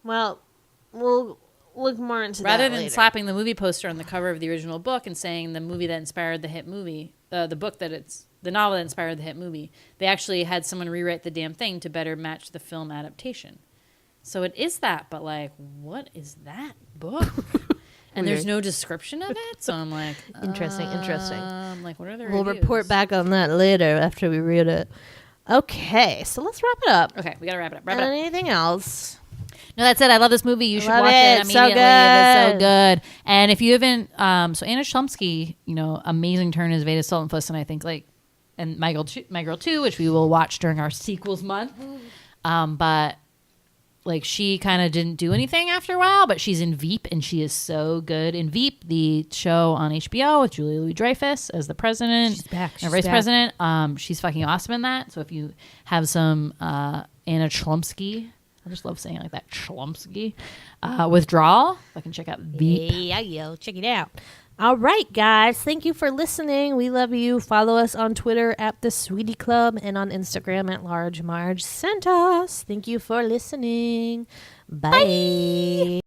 Well, we'll look more into that rather than later. slapping the movie poster on the cover of the original book and saying the movie that inspired the hit movie, the novel that inspired the hit movie, they actually had someone rewrite the damn thing to better match the film adaptation. So it is that, but what is that book? And there's no description of it, so I'm interesting. What are the We'll reviews? report back on that later after we read it. Okay, so let's wrap it up. Okay, we gotta wrap it up. Anything else? No, that's it. I love this movie. You should Love watch it it. So immediately. It is so good. good. And if you haven't, so Anna Chomsky, amazing turn as Vada Sultenfuss, and I think and My Girl 2, which we will watch during our sequels month. But she kind of didn't do anything after a while, but she's in Veep, and she is so good in Veep, the show on HBO with Julia Louis-Dreyfus as the president. She's back. and vice president. She's fucking awesome in that. So if you have some Anna Chomsky, I just love saying it like that, Chomsky, withdrawal, I can check out Veep. Yeah, check it out. All right, guys. Thank you for listening. We love you. Follow us on Twitter at The Sweetie Club and on Instagram at Large Marge Sent Us. Thank you for listening. Bye.